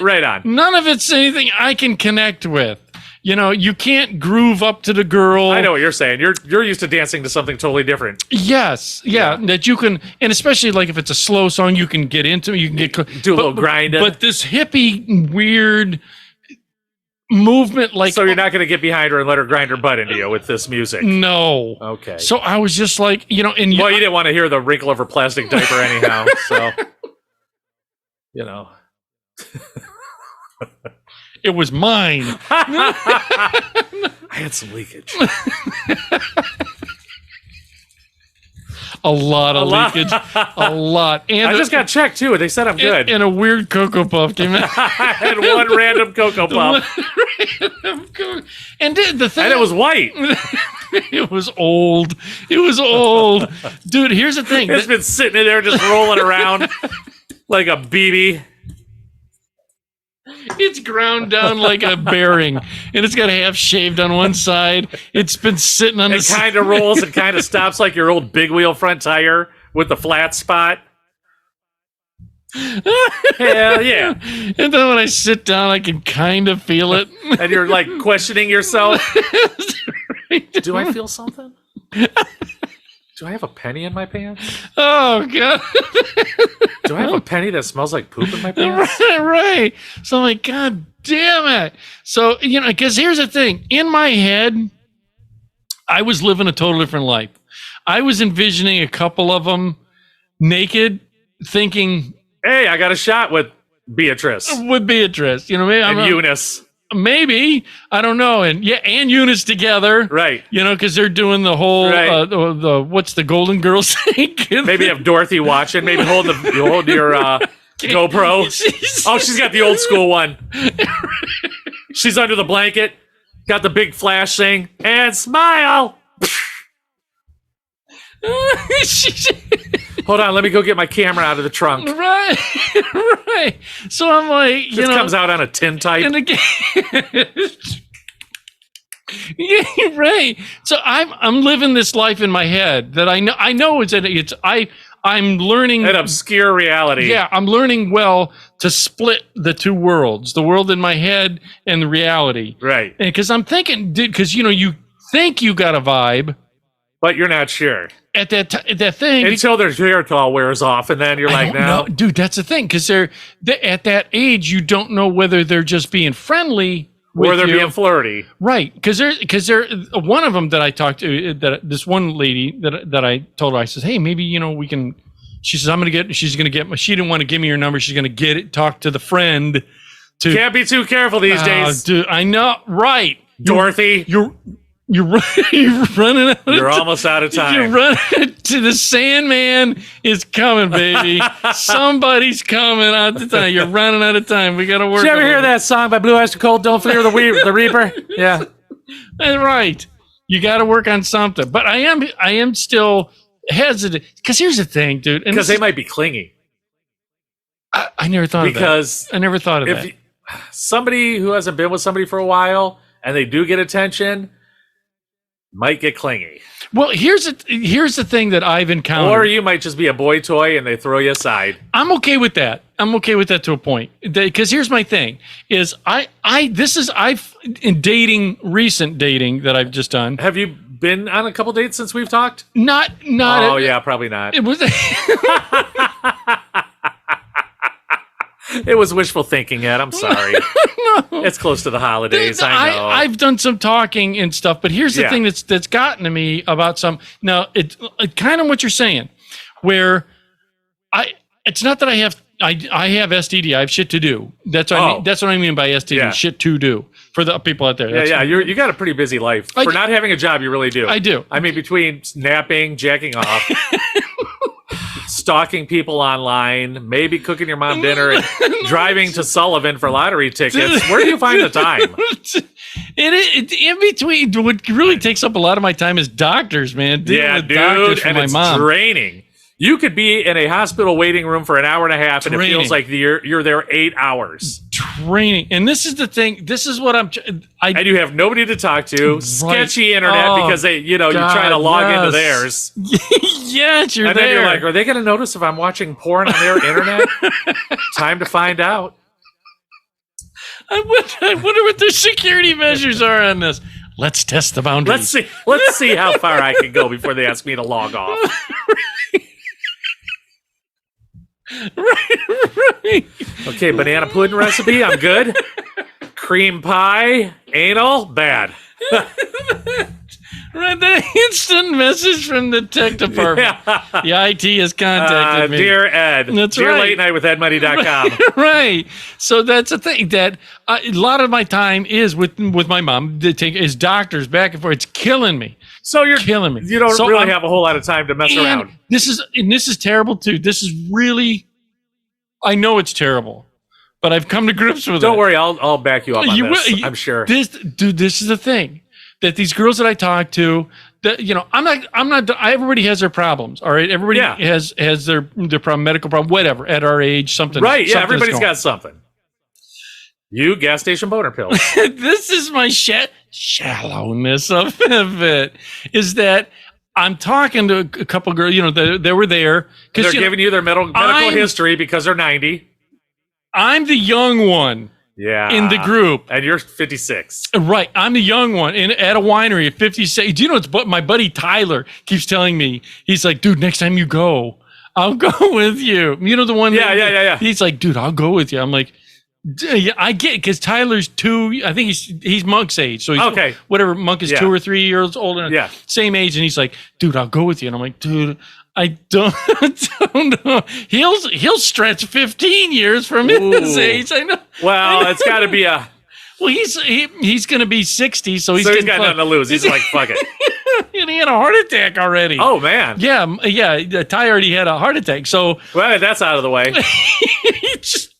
Speaker 3: Right on.
Speaker 1: None of it's anything I can connect with. You can't groove up to the girl.
Speaker 3: I know what you're saying. You're used to dancing to something totally different.
Speaker 1: Yes, yeah, that you can, and especially like if it's a slow song, you can get into it. You can
Speaker 3: do a little grinding.
Speaker 1: But this hippie weird movement, like
Speaker 3: so, you're not going to get behind her and let her grind her butt into you with this music.
Speaker 1: No.
Speaker 3: Okay.
Speaker 1: So I was just like, and
Speaker 3: well, you didn't want to hear the wrinkle of her plastic diaper anyhow. So,
Speaker 1: It was mine.
Speaker 3: I had some leakage.
Speaker 1: A lot of leakage. A lot. And
Speaker 3: I just got checked too. They said I'm good.
Speaker 1: And a weird Cocoa Puff came out.
Speaker 3: I had one random Cocoa Puff.
Speaker 1: And the thing,
Speaker 3: And it was white.
Speaker 1: it was old. It was old. Dude, here's the thing.
Speaker 3: It's been sitting in there just rolling around like a BB.
Speaker 1: It's ground down like a bearing, and it's got half shaved on one side. It's been sitting on the
Speaker 3: It kind of rolls and kind of stops like your old big wheel front tire with the flat spot. Hell yeah.
Speaker 1: And then when I sit down, I can kind of feel it.
Speaker 3: And you're like questioning yourself. Do I feel something? Do I have a penny in my pants?
Speaker 1: Oh, God.
Speaker 3: Do I have a penny that smells like poop in my pants?
Speaker 1: Right. So I'm like, God damn it. So, because here's the thing. In my head, I was living a totally different life. I was envisioning a couple of them naked, thinking,
Speaker 3: Hey, I got a shot with Beatrice
Speaker 1: with Beatrice. Maybe
Speaker 3: and Eunice.
Speaker 1: Maybe, I don't know, and Eunice together,
Speaker 3: Right.
Speaker 1: Because they're doing the whole
Speaker 3: Right.
Speaker 1: the what's the Golden Girls thing?
Speaker 3: Maybe have Dorothy watching. Maybe hold your GoPro. She's got the old school one. She's under the blanket, got the big flash thing, and smile. Hold on, let me go get my camera out of the trunk.
Speaker 1: right. So I'm like,
Speaker 3: This comes out on a tin type.
Speaker 1: and again, yeah, right. So I'm living this life in my head that I know I'm learning
Speaker 3: An obscure reality.
Speaker 1: Yeah, I'm learning well to split the two worlds, the world in my head and the reality.
Speaker 3: Right.
Speaker 1: And because I'm thinking, dude, because you think you got a vibe
Speaker 3: But you're not sure.
Speaker 1: at that thing.
Speaker 3: Until their Geritol wears off, and then you're
Speaker 1: I
Speaker 3: like,
Speaker 1: don't
Speaker 3: no.
Speaker 1: know. Dude, that's the thing, because they're at that age, you don't know whether they're just being friendly with
Speaker 3: Or they're
Speaker 1: you.
Speaker 3: being flirty.
Speaker 1: Right, because they're one of them that I talked to, that this one lady that I told her, I says, hey, maybe we can. She says, she's gonna get. She didn't want to give me her number. She's gonna get it. Talk to the friend.
Speaker 3: Can't be too careful these days.
Speaker 1: Dude, I know. Right,
Speaker 3: Dorothy.
Speaker 1: you're running out.
Speaker 3: You're almost out of time.
Speaker 1: You're running to the Sandman is coming, baby. Somebody's coming out the time. You're running out of time. We got to work.
Speaker 3: Did you ever
Speaker 1: on
Speaker 3: hear
Speaker 1: it.
Speaker 3: that song by Blue Oyster Cult? Don't fear the Reaper. Yeah.
Speaker 1: That's right. You got to work on something. But I am still hesitant because here's the thing, dude. And
Speaker 3: Because they might be clingy.
Speaker 1: I never thought
Speaker 3: Because
Speaker 1: of that. I never thought of that.
Speaker 3: Somebody who hasn't been with somebody for a while and they do get attention might get clingy.
Speaker 1: Well, here's the thing that I've encountered.
Speaker 3: Or you might just be a boy toy and they throw you aside.
Speaker 1: I'm okay with that. I'm okay with that to a point. Because here's my thing: is I've in recent dating that I've just done.
Speaker 3: Have you been on a couple dates since we've talked?
Speaker 1: Not.
Speaker 3: Oh, yeah, probably not.
Speaker 1: It was.
Speaker 3: It was wishful thinking, Ed. I'm sorry. It's close to the holidays. I know.
Speaker 1: I've done some talking and stuff, but here's the
Speaker 3: Yeah.
Speaker 1: thing that's gotten to me about some. Now, it's kind of what you're saying, where it's not that I have STD. I have shit to do. That's what I mean. That's what I mean by STD.
Speaker 3: Yeah.
Speaker 1: Shit to do for the people out there.
Speaker 3: Yeah. You got a pretty busy life.
Speaker 1: I
Speaker 3: For
Speaker 1: do.
Speaker 3: not having a job, you really do.
Speaker 1: I do.
Speaker 3: I mean, between napping, jacking off, stalking people online, maybe cooking your mom dinner, and driving to Sullivan for lottery tickets. Where do you find the time?
Speaker 1: It in between. What really takes up a lot of my time is doctors, man. Dealing with doctors
Speaker 3: dude,
Speaker 1: for
Speaker 3: and
Speaker 1: my
Speaker 3: it's
Speaker 1: mom.
Speaker 3: draining. You could be in a hospital waiting room for an hour and a half, and it
Speaker 1: Draining.
Speaker 3: feels like you're there 8 hours.
Speaker 1: Training, and this is the thing. This is what
Speaker 3: And you have nobody to talk to. Sketchy internet
Speaker 1: Oh,
Speaker 3: because you try to log into theirs.
Speaker 1: Yes, you're
Speaker 3: And
Speaker 1: there.
Speaker 3: then you're like, are they going to notice if I'm watching porn on their internet? Time to find out.
Speaker 1: I wonder what their security measures are on this. Let's test the boundaries.
Speaker 3: Let's see how far I can go before they ask me to log off.
Speaker 1: Right.
Speaker 3: Okay, banana pudding recipe, I'm good. Cream pie, anal, bad.
Speaker 1: Right, the instant message from the tech department. The IT has contacted me.
Speaker 3: Dear Ed.
Speaker 1: That's
Speaker 3: Dear
Speaker 1: right.
Speaker 3: Late Night with EdMoney.com.
Speaker 1: Right. So that's the thing that a lot of my time is with my mom. To take is doctors back and forth. It's killing me.
Speaker 3: So you're
Speaker 1: Killing me.
Speaker 3: You don't
Speaker 1: So
Speaker 3: really
Speaker 1: I'm-
Speaker 3: have a whole lot of time to mess around.
Speaker 1: This is terrible too. This is really. I know it's terrible, but I've come to grips with it.
Speaker 3: Don't worry, I'll back you up on this.
Speaker 1: will-
Speaker 3: I'm sure.
Speaker 1: This is the thing that these girls that I talk to, that I'm not. Everybody has their problems. All right, everybody
Speaker 3: Yeah.
Speaker 1: has their problem, medical problem, whatever. At our age, something.
Speaker 3: Right, yeah,
Speaker 1: something is
Speaker 3: everybody's
Speaker 1: going.
Speaker 3: got something. You gas station boner pills.
Speaker 1: This is my shallowness of it. Is that I'm talking to a couple girls. They were there
Speaker 3: They're
Speaker 1: because
Speaker 3: giving you their medical
Speaker 1: I'm-
Speaker 3: history because they're 90.
Speaker 1: I'm the young one
Speaker 3: Yeah.
Speaker 1: in the group.
Speaker 3: And you're 56.
Speaker 1: Right, I'm the young one at a winery at 56. Do you know it's my buddy Tyler keeps telling me? He's like, dude, next time you go, I'll go with you. You know the one?
Speaker 3: Yeah.
Speaker 1: He's like, dude, I'll go with you. I'm like, yeah, I get it because Tyler's I think he's Monk's age, so he's
Speaker 3: Okay.
Speaker 1: whatever. Monk is 2 or 3 years older,
Speaker 3: Yeah.
Speaker 1: same age, and he's like, dude, I'll go with you. And I'm like, dude, I don't, don't know. He'll stretch 15 years from his
Speaker 3: Ooh.
Speaker 1: age. I know.
Speaker 3: Well, it's got to be a.
Speaker 1: Well, he's going to be 60, so he's
Speaker 3: So he's
Speaker 1: getting
Speaker 3: got nothing to lose. He's like, fuck it.
Speaker 1: and he had a heart attack already.
Speaker 3: Oh, man.
Speaker 1: Yeah. Ty already had a heart attack, so
Speaker 3: Well, that's out of the way.
Speaker 1: he just.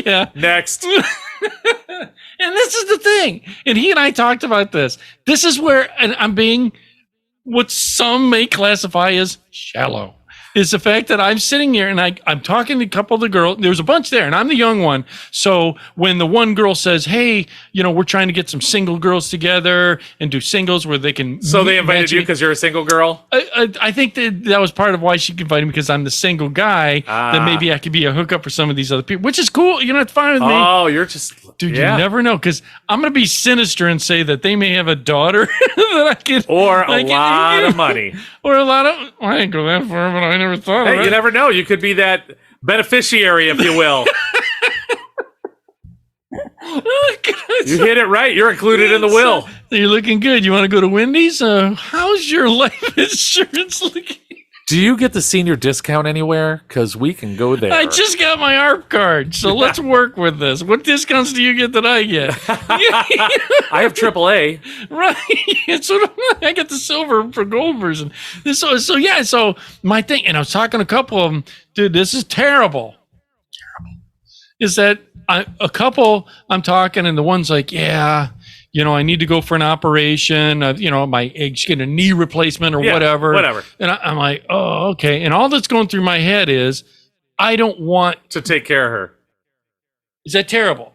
Speaker 1: Yeah.
Speaker 3: Next.
Speaker 1: And this is the thing. And he and I talked about this. This is where, and I'm being what some may classify as shallow, is the fact that I'm sitting here and I'm talking to a couple of the girls. There's a bunch there, and I'm the young one. So when the one girl says, hey, we're trying to get some single girls together and do singles where they can.
Speaker 3: So they invited
Speaker 1: match
Speaker 3: you
Speaker 1: me.
Speaker 3: because you're a single girl?
Speaker 1: I think that was part of why she invited me, because I'm the single guy. That maybe I could be a hookup for some of these other people, which is cool. It's fine with me.
Speaker 3: Oh, you're just.
Speaker 1: Dude,
Speaker 3: yeah.
Speaker 1: you never know, because I'm going to be sinister and say that they may have a daughter that I can.
Speaker 3: Or a
Speaker 1: I can-
Speaker 3: lot of money.
Speaker 1: Or a lot of. I ain't go that far, but I never thought of
Speaker 3: Hey,
Speaker 1: it.
Speaker 3: you never know. You could be that beneficiary, if you will. You hit it right. You're included in the will.
Speaker 1: You're looking good. You want to go to Wendy's? How's your life insurance looking?
Speaker 3: Do you get the senior discount anywhere? Because we can go there.
Speaker 1: I just got my ARP card, so let's work with this. What discounts do you get that I get?
Speaker 3: I have AAA.
Speaker 1: Right. So I get the silver for gold version. So my thing, and I was talking to a couple of them, dude, this is terrible. Is that a couple I'm talking, and the one's like, yeah, I need to go for an operation. My get a knee replacement or
Speaker 3: Yeah,
Speaker 1: whatever.
Speaker 3: whatever.
Speaker 1: And I'm like, oh, okay. And all that's going through my head is, I don't want.
Speaker 3: To take care of her.
Speaker 1: Is that terrible?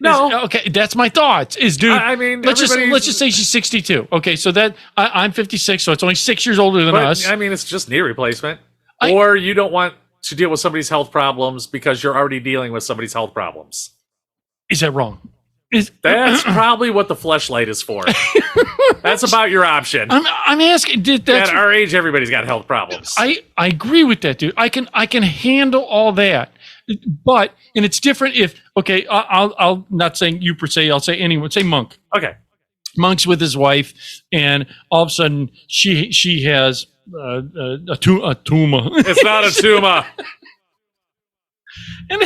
Speaker 3: No.
Speaker 1: Okay, that's my thoughts. Dude,
Speaker 3: I mean,
Speaker 1: let's
Speaker 3: everybody's-
Speaker 1: just say she's 62. Okay, so that I'm 56, so it's only 6 years older than
Speaker 3: But,
Speaker 1: us.
Speaker 3: I mean, it's just knee replacement. Or you don't want to deal with somebody's health problems because you're already dealing with somebody's health problems.
Speaker 1: Is that wrong?
Speaker 3: That's probably what the fleshlight is for. That's about your option.
Speaker 1: I'm asking.
Speaker 3: At our age, everybody's got health problems.
Speaker 1: I agree with that, dude. I can handle all that, but and it's different if I'll not saying you per se. I'll say anyone. Say Monk.
Speaker 3: Okay.
Speaker 1: Monk's with his wife, and all of a sudden she has a tumor.
Speaker 3: It's not a tumor.
Speaker 1: And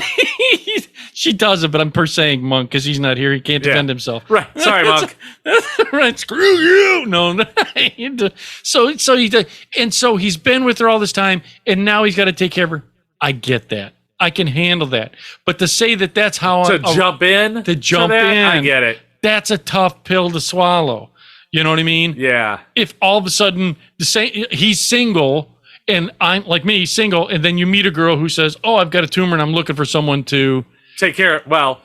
Speaker 1: she does it, but I'm per saying Monk because he's not here. He can't defend himself.
Speaker 3: Right. Sorry, Monk.
Speaker 1: Right. Screw you. No. So he did, and so he's been with her all this time, and now he's got to take care of her. I get that. I can handle that. But to say that that's how
Speaker 3: jump in.
Speaker 1: To jump
Speaker 3: that,
Speaker 1: in.
Speaker 3: I get it.
Speaker 1: That's a tough pill to swallow. You know what I mean?
Speaker 3: Yeah.
Speaker 1: If all of a sudden he's single. And I'm like me, single, and then you meet a girl who says, "Oh, I've got a tumor, and I'm looking for someone to
Speaker 3: take care of." Well,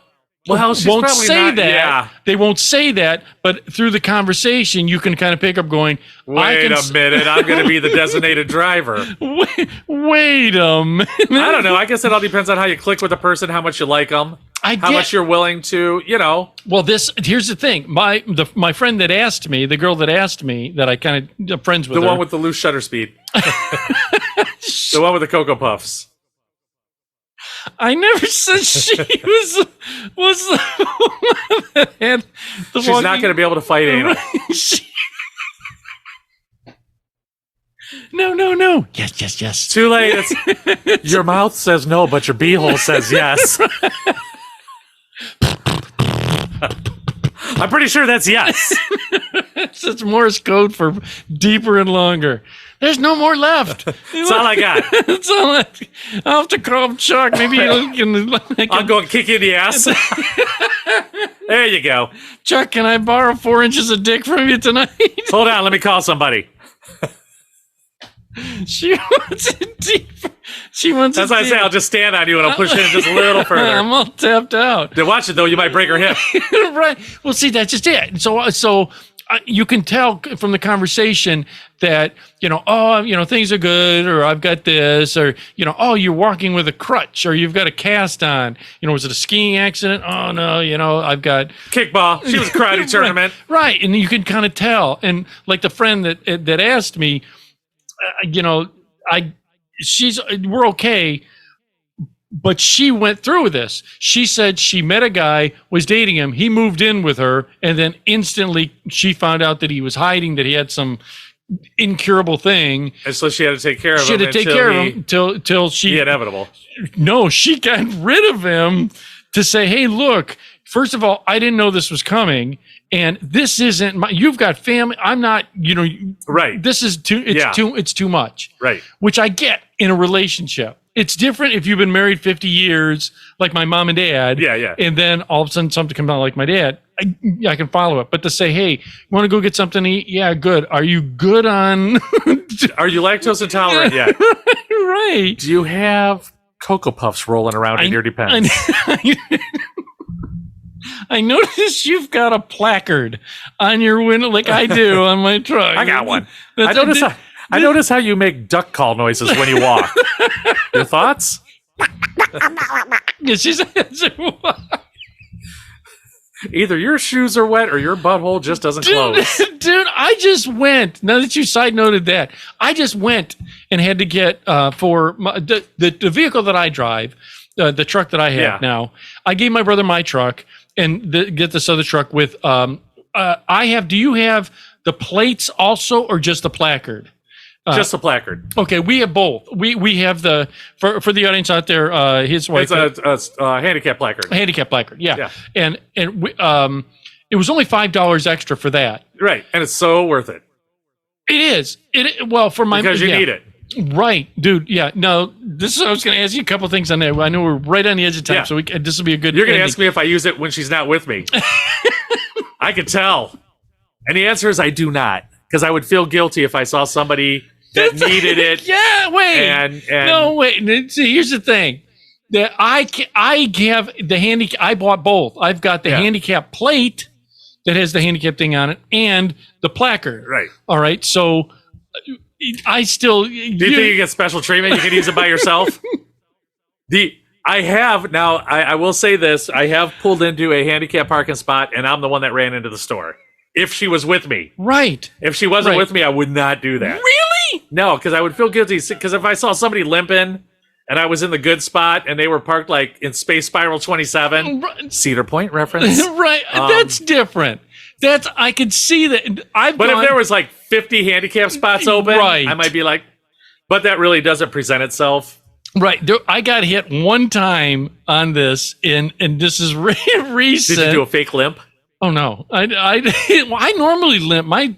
Speaker 3: she's
Speaker 1: won't
Speaker 3: probably
Speaker 1: say
Speaker 3: not,
Speaker 1: that.
Speaker 3: Yeah.
Speaker 1: They won't say that, but through the conversation, you can kind of pick up going,
Speaker 3: Wait a minute, I'm going to be the designated driver.
Speaker 1: Wait a minute.
Speaker 3: I don't know. I guess it all depends on how you click with a person, how much you like them, how much you're willing to,
Speaker 1: Well, here's the thing. My friend that asked me, the girl that asked me, that I kind of friends with
Speaker 3: the
Speaker 1: her.
Speaker 3: one with the loose shutter speed. The one with the Cocoa Puffs.
Speaker 1: I never said she was the one that had the
Speaker 3: She's not going to be able to fight anal.
Speaker 1: No. Yes.
Speaker 3: Too late. Your mouth says no, but your beehole says yes. I'm pretty sure that's yes.
Speaker 1: It's Morse code for deeper and longer. There's no more left.
Speaker 3: That's all I got.
Speaker 1: That's all I'll have to call up Chuck. Maybe
Speaker 3: I'll go and kick you in the ass. There you go.
Speaker 1: Chuck, can I borrow 4 inches of dick from you tonight?
Speaker 3: Hold on, let me call somebody.
Speaker 1: She wants it deeper. She wants
Speaker 3: That's
Speaker 1: it
Speaker 3: why I say
Speaker 1: deeper.
Speaker 3: I'll just stand on you and I'll push it in just a little further.
Speaker 1: I'm all tapped out.
Speaker 3: Then watch it though, you might break her hip.
Speaker 1: Right. Well, see, that's just it. So you can tell from the conversation that, things are good, or I've got this, or, you're walking with a crutch, or you've got a cast on. Was it a skiing accident? Oh, no, I've got...
Speaker 3: Kickball. She was karate tournament.
Speaker 1: Right. And you can kind of tell. And like the friend that asked me, we're okay, but she went through with this. She said she met a guy, was dating him, he moved in with her, and then instantly she found out that he was hiding, that he had some incurable thing.
Speaker 3: And so she had to take care of him.
Speaker 1: She had to take care of him till she...
Speaker 3: The inevitable.
Speaker 1: No, she got rid of him to say, hey, look, first of all, I didn't know this was coming, and this isn't you've got family. I'm not,
Speaker 3: right.
Speaker 1: This is it's too much.
Speaker 3: Right.
Speaker 1: Which I get in a relationship. It's different if you've been married 50 years, like my mom and dad.
Speaker 3: Yeah.
Speaker 1: And then all of a sudden something comes out like my dad. I can follow it. But to say, hey, you want to go get something to eat? Yeah, good. Are you good on...
Speaker 3: Are you lactose intolerant yet?
Speaker 1: Right.
Speaker 3: Do you have Cocoa Puffs rolling around in your Depends?
Speaker 1: I noticed you've got a placard on your window like I do on my truck.
Speaker 3: I got one. I notice how you make duck call noises when you walk. Your thoughts?
Speaker 1: Yeah, she says,
Speaker 3: either your shoes are wet or your butthole just doesn't close.
Speaker 1: Dude, I just went. Now that you side noted that, I just went and had to get for the vehicle that I drive, the truck that I have now. I gave my brother my truck and get this other truck with. I have. Do you have the plates also, or just the placard?
Speaker 3: Just a placard.
Speaker 1: Okay, we have both. We have the for the audience out there. His wife.
Speaker 3: It's a handicap placard.
Speaker 1: A handicap placard. Yeah. And we, it was only $5 extra for that.
Speaker 3: Right, and it's so worth it.
Speaker 1: It is. Well, for my
Speaker 3: because you need it.
Speaker 1: Right, dude. Yeah. No, this is. I was going to ask you a couple things on there. I know we're right on the edge of time, so this will be a good.
Speaker 3: You're going to ask me if I use it when she's not with me. I could tell, and the answer is I do not, because I would feel guilty if I saw somebody that needed it.
Speaker 1: Yeah, wait.
Speaker 3: And
Speaker 1: no, wait. See, here's the thing. That I have the handicap. I bought both. I've got the handicap plate that has the handicap thing on it and the placard.
Speaker 3: Right.
Speaker 1: All right. So I still. Do
Speaker 3: you think you get special treatment? You can use it by yourself. I will say this. I have pulled into a handicap parking spot, and I'm the one that ran into the store. If she was with me.
Speaker 1: Right.
Speaker 3: If she wasn't with me, I would not do that.
Speaker 1: Really?
Speaker 3: No, because I would feel guilty. Because if I saw somebody limping and I was in the good spot and they were parked like in Space Spiral 27, Cedar Point reference.
Speaker 1: Right. That's different. I could see that.
Speaker 3: If there was like 50 handicap spots open,
Speaker 1: right.
Speaker 3: I might be like, but that really doesn't present itself.
Speaker 1: Right. I got hit one time on this, and this is recent.
Speaker 3: Did you do a fake limp?
Speaker 1: Oh no! I normally limp. My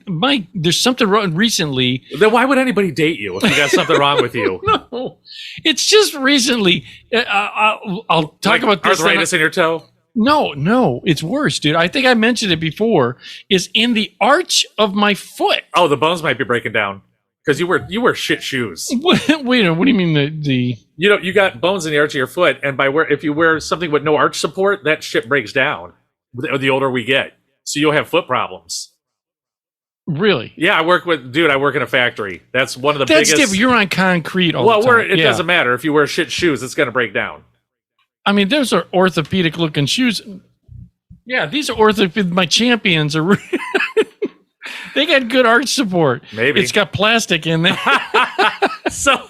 Speaker 1: there's something wrong recently.
Speaker 3: Then why would anybody date you if you got something wrong with you?
Speaker 1: No, it's just recently. I'll talk about this.
Speaker 3: Arthritis in your toe?
Speaker 1: No, it's worse, dude. I think I mentioned it before. Is in the arch of my foot.
Speaker 3: Oh, the bones might be breaking down because you wear shit shoes.
Speaker 1: Wait, what do you mean the?
Speaker 3: You got bones in the arch of your foot, and if you wear something with no arch support, that shit breaks down. The older we get, so you'll have foot problems.
Speaker 1: Really?
Speaker 3: Yeah, I work in a factory. That's one of the biggest.
Speaker 1: That's different. You're on concrete all the time.
Speaker 3: It doesn't matter. If you wear shit shoes, it's going to break down.
Speaker 1: I mean, those are orthopedic looking shoes. Yeah, these are orthopedic. My Champions are. They got good arch support.
Speaker 3: Maybe
Speaker 1: it's got plastic in there.
Speaker 3: So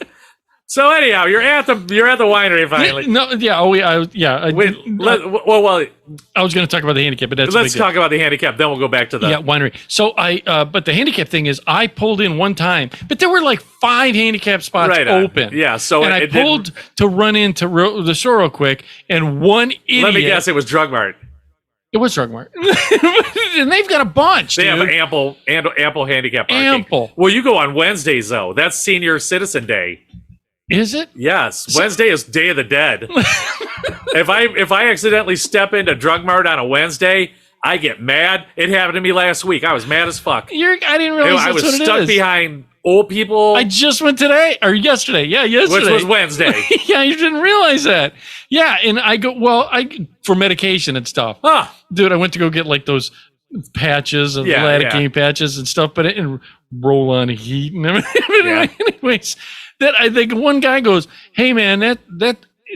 Speaker 3: So anyhow, you're at the winery finally.
Speaker 1: No, yeah, oh yeah, I was going to talk about the handicap, but that's
Speaker 3: let's talk about the handicap. Then we'll go back to the
Speaker 1: winery. So but the handicap thing is, I pulled in one time, but there were like 5 handicap spots open.
Speaker 3: Yeah, so
Speaker 1: and I pulled to run into the store real quick, and one idiot.
Speaker 3: Let me guess, it was Drug Mart.
Speaker 1: It was Drug Mart, and they've got a bunch.
Speaker 3: They have ample handicap parking.
Speaker 1: Ample.
Speaker 3: Well, you go on Wednesdays though. That's Senior Citizen Day.
Speaker 1: Is it?
Speaker 3: Yes, Wednesday is Day of the Dead. If I accidentally step into Drug Mart on a Wednesday, I get mad. It happened to me last week. I was mad as fuck.
Speaker 1: I didn't realize
Speaker 3: I
Speaker 1: that's
Speaker 3: was
Speaker 1: what
Speaker 3: stuck
Speaker 1: it is.
Speaker 3: behind old people.
Speaker 1: I just went today or yesterday. Yeah, yesterday.
Speaker 3: Which was Wednesday.
Speaker 1: Yeah, you didn't realize that. Yeah, and I go, for medication and stuff.
Speaker 3: Huh.
Speaker 1: Dude, I went to go get like those patches and lidocaine patches and stuff, but it and roll on heat and everything.
Speaker 3: Yeah.
Speaker 1: Anyways, that I think one guy goes, "Hey man,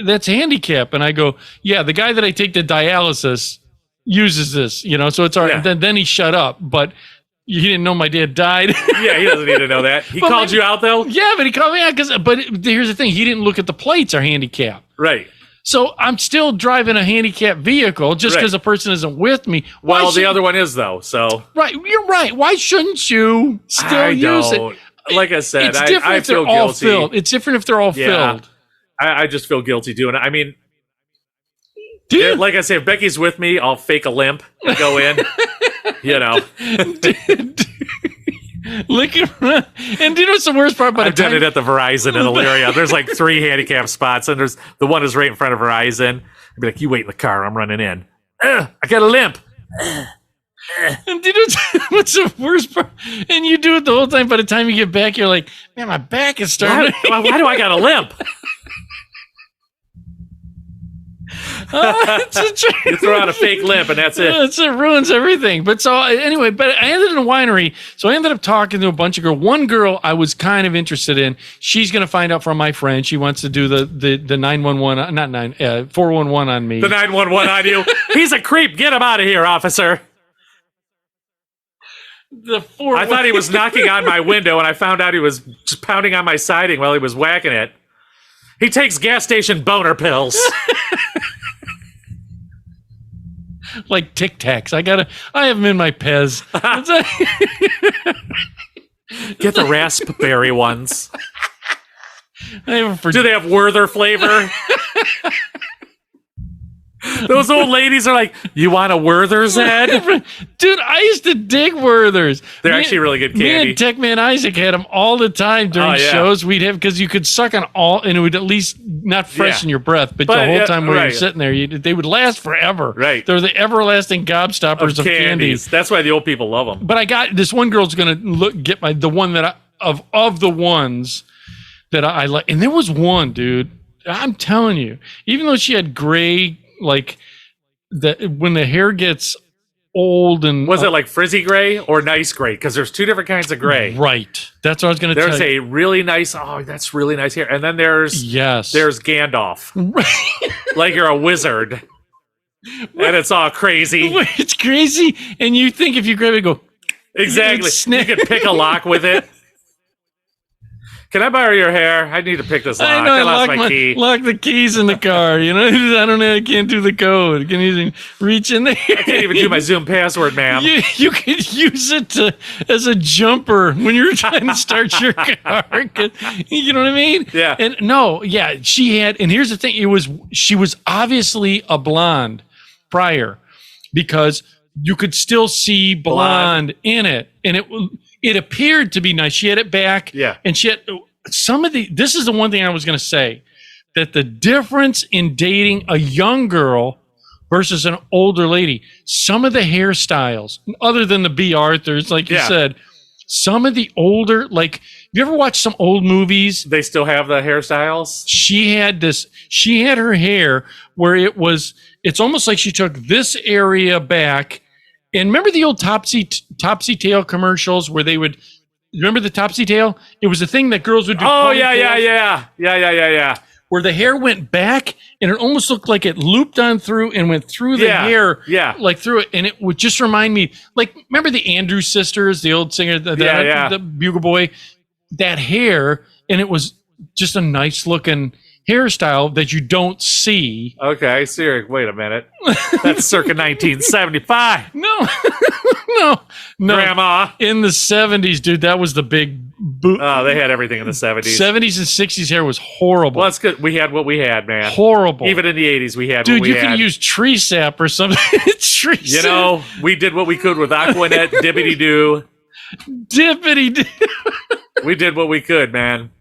Speaker 1: that's handicap," and I go, "Yeah, the guy that I take to dialysis uses this, so it's all right."
Speaker 3: Yeah.
Speaker 1: Then he shut up, but he didn't know my dad died.
Speaker 3: Yeah, he doesn't need to know that. He called you out though.
Speaker 1: Yeah, but he called me out but here's the thing: he didn't look at the plates are handicap.
Speaker 3: Right.
Speaker 1: So I'm still driving a handicapped vehicle just because a person isn't with me.
Speaker 3: Well, the other one is though. So
Speaker 1: right, you're right. Why shouldn't you still use it?
Speaker 3: Like I said,
Speaker 1: it's different
Speaker 3: I
Speaker 1: if they're
Speaker 3: feel
Speaker 1: all
Speaker 3: guilty.
Speaker 1: filled. It's different if they're all filled.
Speaker 3: I just feel guilty doing it. I mean,
Speaker 1: Dude.
Speaker 3: like I say, if Becky's with me, I'll fake a limp and go in.
Speaker 1: Look at, and do you know what's the worst part about
Speaker 3: I've done it at the Verizon in Elyria. There's like 3 handicap spots, and there's the one is right in front of Verizon. I'd be like, "You wait in the car. I'm running in. I got a limp."
Speaker 1: And do you know what's the worst part? And you do it the whole time. By the time you get back, you're like, "Man, my back is starting."
Speaker 3: Why do I got a limp? You throw out a fake limp and that's it.
Speaker 1: It ruins everything. But so anyway, but I ended in a winery. So I ended up talking to a bunch of girls. One girl I was kind of interested in. She's going to find out from my friend. She wants to do the 911, 411 on me.
Speaker 3: The 911 on you. He's a creep. Get him out of here, officer. I thought he was knocking on my window, and I found out he was just pounding on my siding while he was whacking it. He takes gas station boner pills.
Speaker 1: Like Tic Tacs. I have them in my Pez.
Speaker 3: Get the raspberry ones.
Speaker 1: I have them for
Speaker 3: Do they have Werther flavor? Those old ladies are like, "You want a Werther's head?"
Speaker 1: Dude, I used to dig Werther's.
Speaker 3: They're actually really good candy.
Speaker 1: Me and Tech Man Isaac had them all the time during shows. We'd have, because you could suck on all, and it would at least not freshen your breath, but the whole time we were sitting there, they would last forever.
Speaker 3: Right.
Speaker 1: They're the everlasting gobstoppers of candies.
Speaker 3: That's why the old people love them.
Speaker 1: But I got this one girl's going to get the one that of the ones that I like. And there was one, dude, I'm telling you, even though she had gray, like when the hair gets old and
Speaker 3: was it like frizzy gray or nice gray? Because there's 2 different kinds of gray.
Speaker 1: Right. That's what I was going to tell you.
Speaker 3: There's a really nice. Oh, that's really nice hair. And then there's Gandalf. Like you're a wizard, and it's all crazy.
Speaker 1: It's crazy, and you think if you grab it, go
Speaker 3: exactly. You could pick a lock with it. Can I borrow your hair? I need to pick this lock.
Speaker 1: I know.
Speaker 3: I lost my key.
Speaker 1: Lock the keys in the car. I don't know. I can't do the code. I can't even reach in there.
Speaker 3: I can't even do my Zoom password, ma'am.
Speaker 1: You could use it as a jumper when you're trying to start your car. You know what I mean?
Speaker 3: Yeah.
Speaker 1: And she had. And here's the thing: she was obviously a blonde prior, because you could still see blonde in it, and it appeared to be nice. She had it back.
Speaker 3: Yeah.
Speaker 1: And she had this is the one thing I was going to say, that the difference in dating a young girl versus an older lady, some of the hairstyles, other than the B. Arthurs, like you said, some of the older, like, you ever watch some old movies?
Speaker 3: They still have the hairstyles?
Speaker 1: She had her hair where it's almost like she took this area back. And remember the old Topsy Tail commercials where they would, remember the Topsy Tail? It was a thing that girls would do.
Speaker 3: Oh, yeah.
Speaker 1: Where the hair went back and it almost looked like it looped on through and went through the hair.
Speaker 3: Yeah.
Speaker 1: Like through it. And it would just remind me, like, remember the Andrews sisters, the old singer, the Bugle Boy? That hair, and it was just a nice looking hairstyle that you don't see.
Speaker 3: Okay, Siri, wait a minute. That's circa 1975.
Speaker 1: No, no.
Speaker 3: Grandma.
Speaker 1: In the 70s, dude, that was the big boot.
Speaker 3: Oh, they had everything in the 70s.
Speaker 1: 70s and 60s hair was horrible.
Speaker 3: Well, that's good. We had what we had, man.
Speaker 1: Horrible.
Speaker 3: Even in the 80s, we had
Speaker 1: dude,
Speaker 3: what we had.
Speaker 1: you could use tree sap or something. Tree
Speaker 3: You
Speaker 1: sap.
Speaker 3: know, we did what we could with Aquanet, Dibbity Doo.
Speaker 1: Dippity dip.
Speaker 3: We did what we could, man.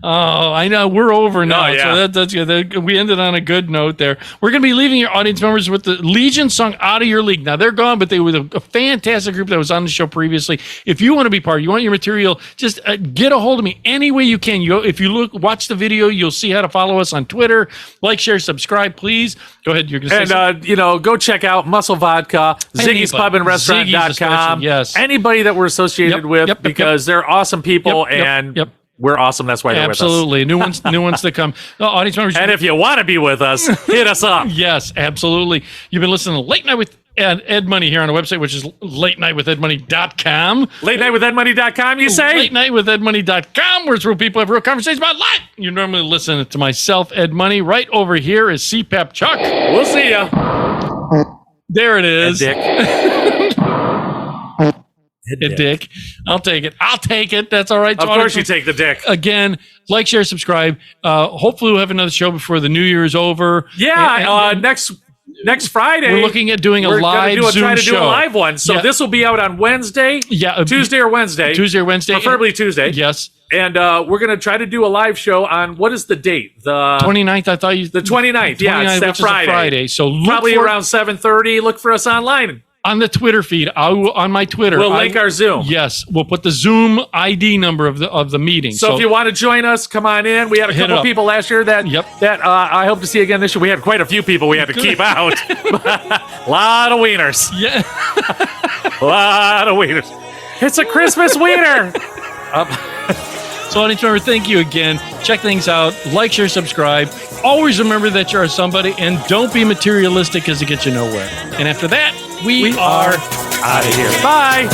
Speaker 1: Oh, I know. We're over now.
Speaker 3: Oh, yeah.
Speaker 1: So that's good. We ended on a good note there. We're going to be leaving your audience members with the Legion song Out of Your League. Now, they're gone, but they were a fantastic group that was on the show previously. If you want to be part, you want your material, just get a hold of me any way you can. If you watch the video, you'll see how to follow us on Twitter. Like, share, subscribe, please. Go ahead. You're going to say
Speaker 3: And, go check out Muscle Vodka, Ziggy's Pub and Restaurant.com.
Speaker 1: Yes.
Speaker 3: Anybody that we're associated with, because they're awesome people and we're awesome. That's why they're
Speaker 1: absolutely. New ones to come. Audience members.
Speaker 3: And if you want to be with us, hit us up.
Speaker 1: Yes, absolutely. You've been listening to Late Night with Ed Money here on our website, which is latenightwithedmoney.com.
Speaker 3: Latenightwithedmoney.com, you say?
Speaker 1: Latenightwithedmoney.com, where it's real people have real conversations about life. You normally listen to myself, Ed Money. Right over here is CPAP Chuck.
Speaker 3: We'll see ya.
Speaker 1: There it is.
Speaker 3: Dick.
Speaker 1: I'll take it. That's all right.
Speaker 3: Of course you take the dick.
Speaker 1: Again, like, share, subscribe. Hopefully we'll have another show before the New Year is over.
Speaker 3: Yeah, next Friday.
Speaker 1: We're looking at doing a live Zoom
Speaker 3: try to
Speaker 1: show.
Speaker 3: do a live one. So this will be out on Wednesday.
Speaker 1: Yeah.
Speaker 3: Tuesday or Wednesday. Preferably Tuesday.
Speaker 1: Yes.
Speaker 3: And we're going to try to do a live show on, what is the date? The
Speaker 1: 29th, I thought you...
Speaker 3: The 29th, yeah. It's that Friday.
Speaker 1: So look
Speaker 3: probably around 7:30. Look for us online.
Speaker 1: On the Twitter feed, on my Twitter.
Speaker 3: We'll link our Zoom.
Speaker 1: Yes. We'll put the Zoom ID number of the meeting.
Speaker 3: So if you want to join us, come on in. We had a couple people last year that I hope to see again this year. We had quite a few people we had to keep out. A lot of wieners.
Speaker 1: Yeah.
Speaker 3: A lot of wieners. It's a Christmas wiener.
Speaker 1: So, audience member, thank you again. Check things out. Like, share, subscribe. Always remember that you're somebody, and don't be materialistic because it gets you nowhere. And after that, we are
Speaker 3: out of here. Bye.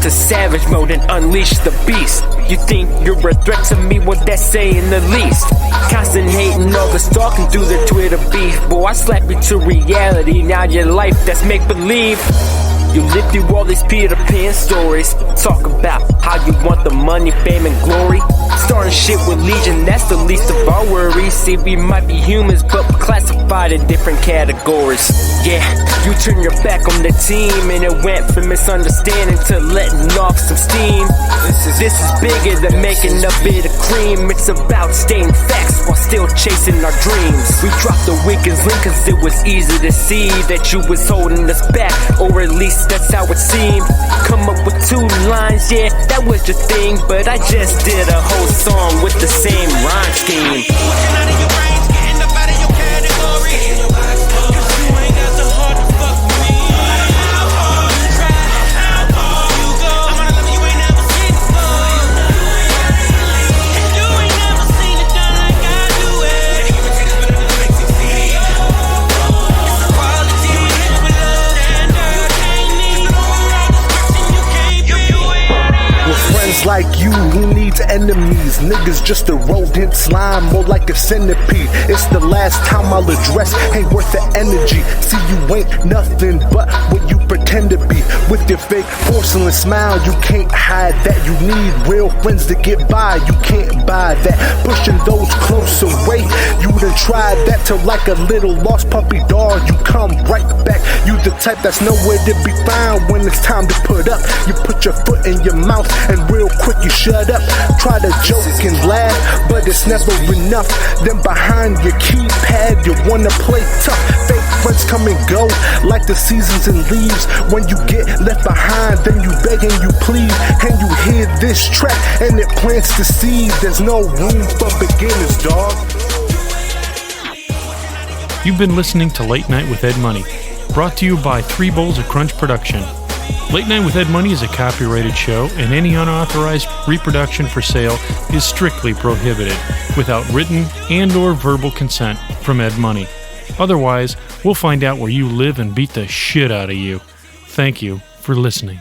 Speaker 7: Savage mode and unleash the beast. You think you're a threat to me? Well, that's saying the least. Constant hating, all the stalking through the Twitter beef. Boy, I slap you to reality. Now your life, that's make believe. You live through all these Peter Pan stories. Talk about how you want the money, fame, and glory. Starting shit with Legion, that's the least of our worries. See, we might be humans, but classified in different categories. Yeah, you turn your back on the team, and it went from misunderstanding to letting off some steam. This is bigger than making a bit of cream. It's about stating facts while still chasing our dreams. We dropped the weakest link cause it was easy to see that you was holding us back, or at least that's how it seemed. Come up with 2 lines, yeah, that was your thing, but I just did a whole song with the same rhyme scheme.
Speaker 8: Like you, who needs enemies? Niggas just a rodent slime, more like a centipede. It's the last time I'll address, ain't worth the energy. See, you ain't nothing but what you pretend to be. With your fake porcelain smile, you can't hide that. You need real friends to get by, you can't buy that. Pushing those close away, you done tried that till like a little lost puppy dog. You come right back, you the type that's nowhere to be found when it's time to put up. You put your foot in your mouth and real quick you shut up. Try to joke and laugh, but it's never enough. Then behind your keypad, you wanna play tough. Fake friends come and go like the seasons and leaves. When you get left behind, then you beg and you plead, and you hear this track and it plants the seed. There's no room for beginners, dog.
Speaker 5: You've been listening to Late Night with Ed Money, brought to you by 3 Bowls of Crunch Production. Late Night with Ed Money is a copyrighted show, and any unauthorized reproduction for sale is strictly prohibited without written and or verbal consent from Ed Money. Otherwise, we'll find out where you live and beat the shit out of you. Thank you for listening.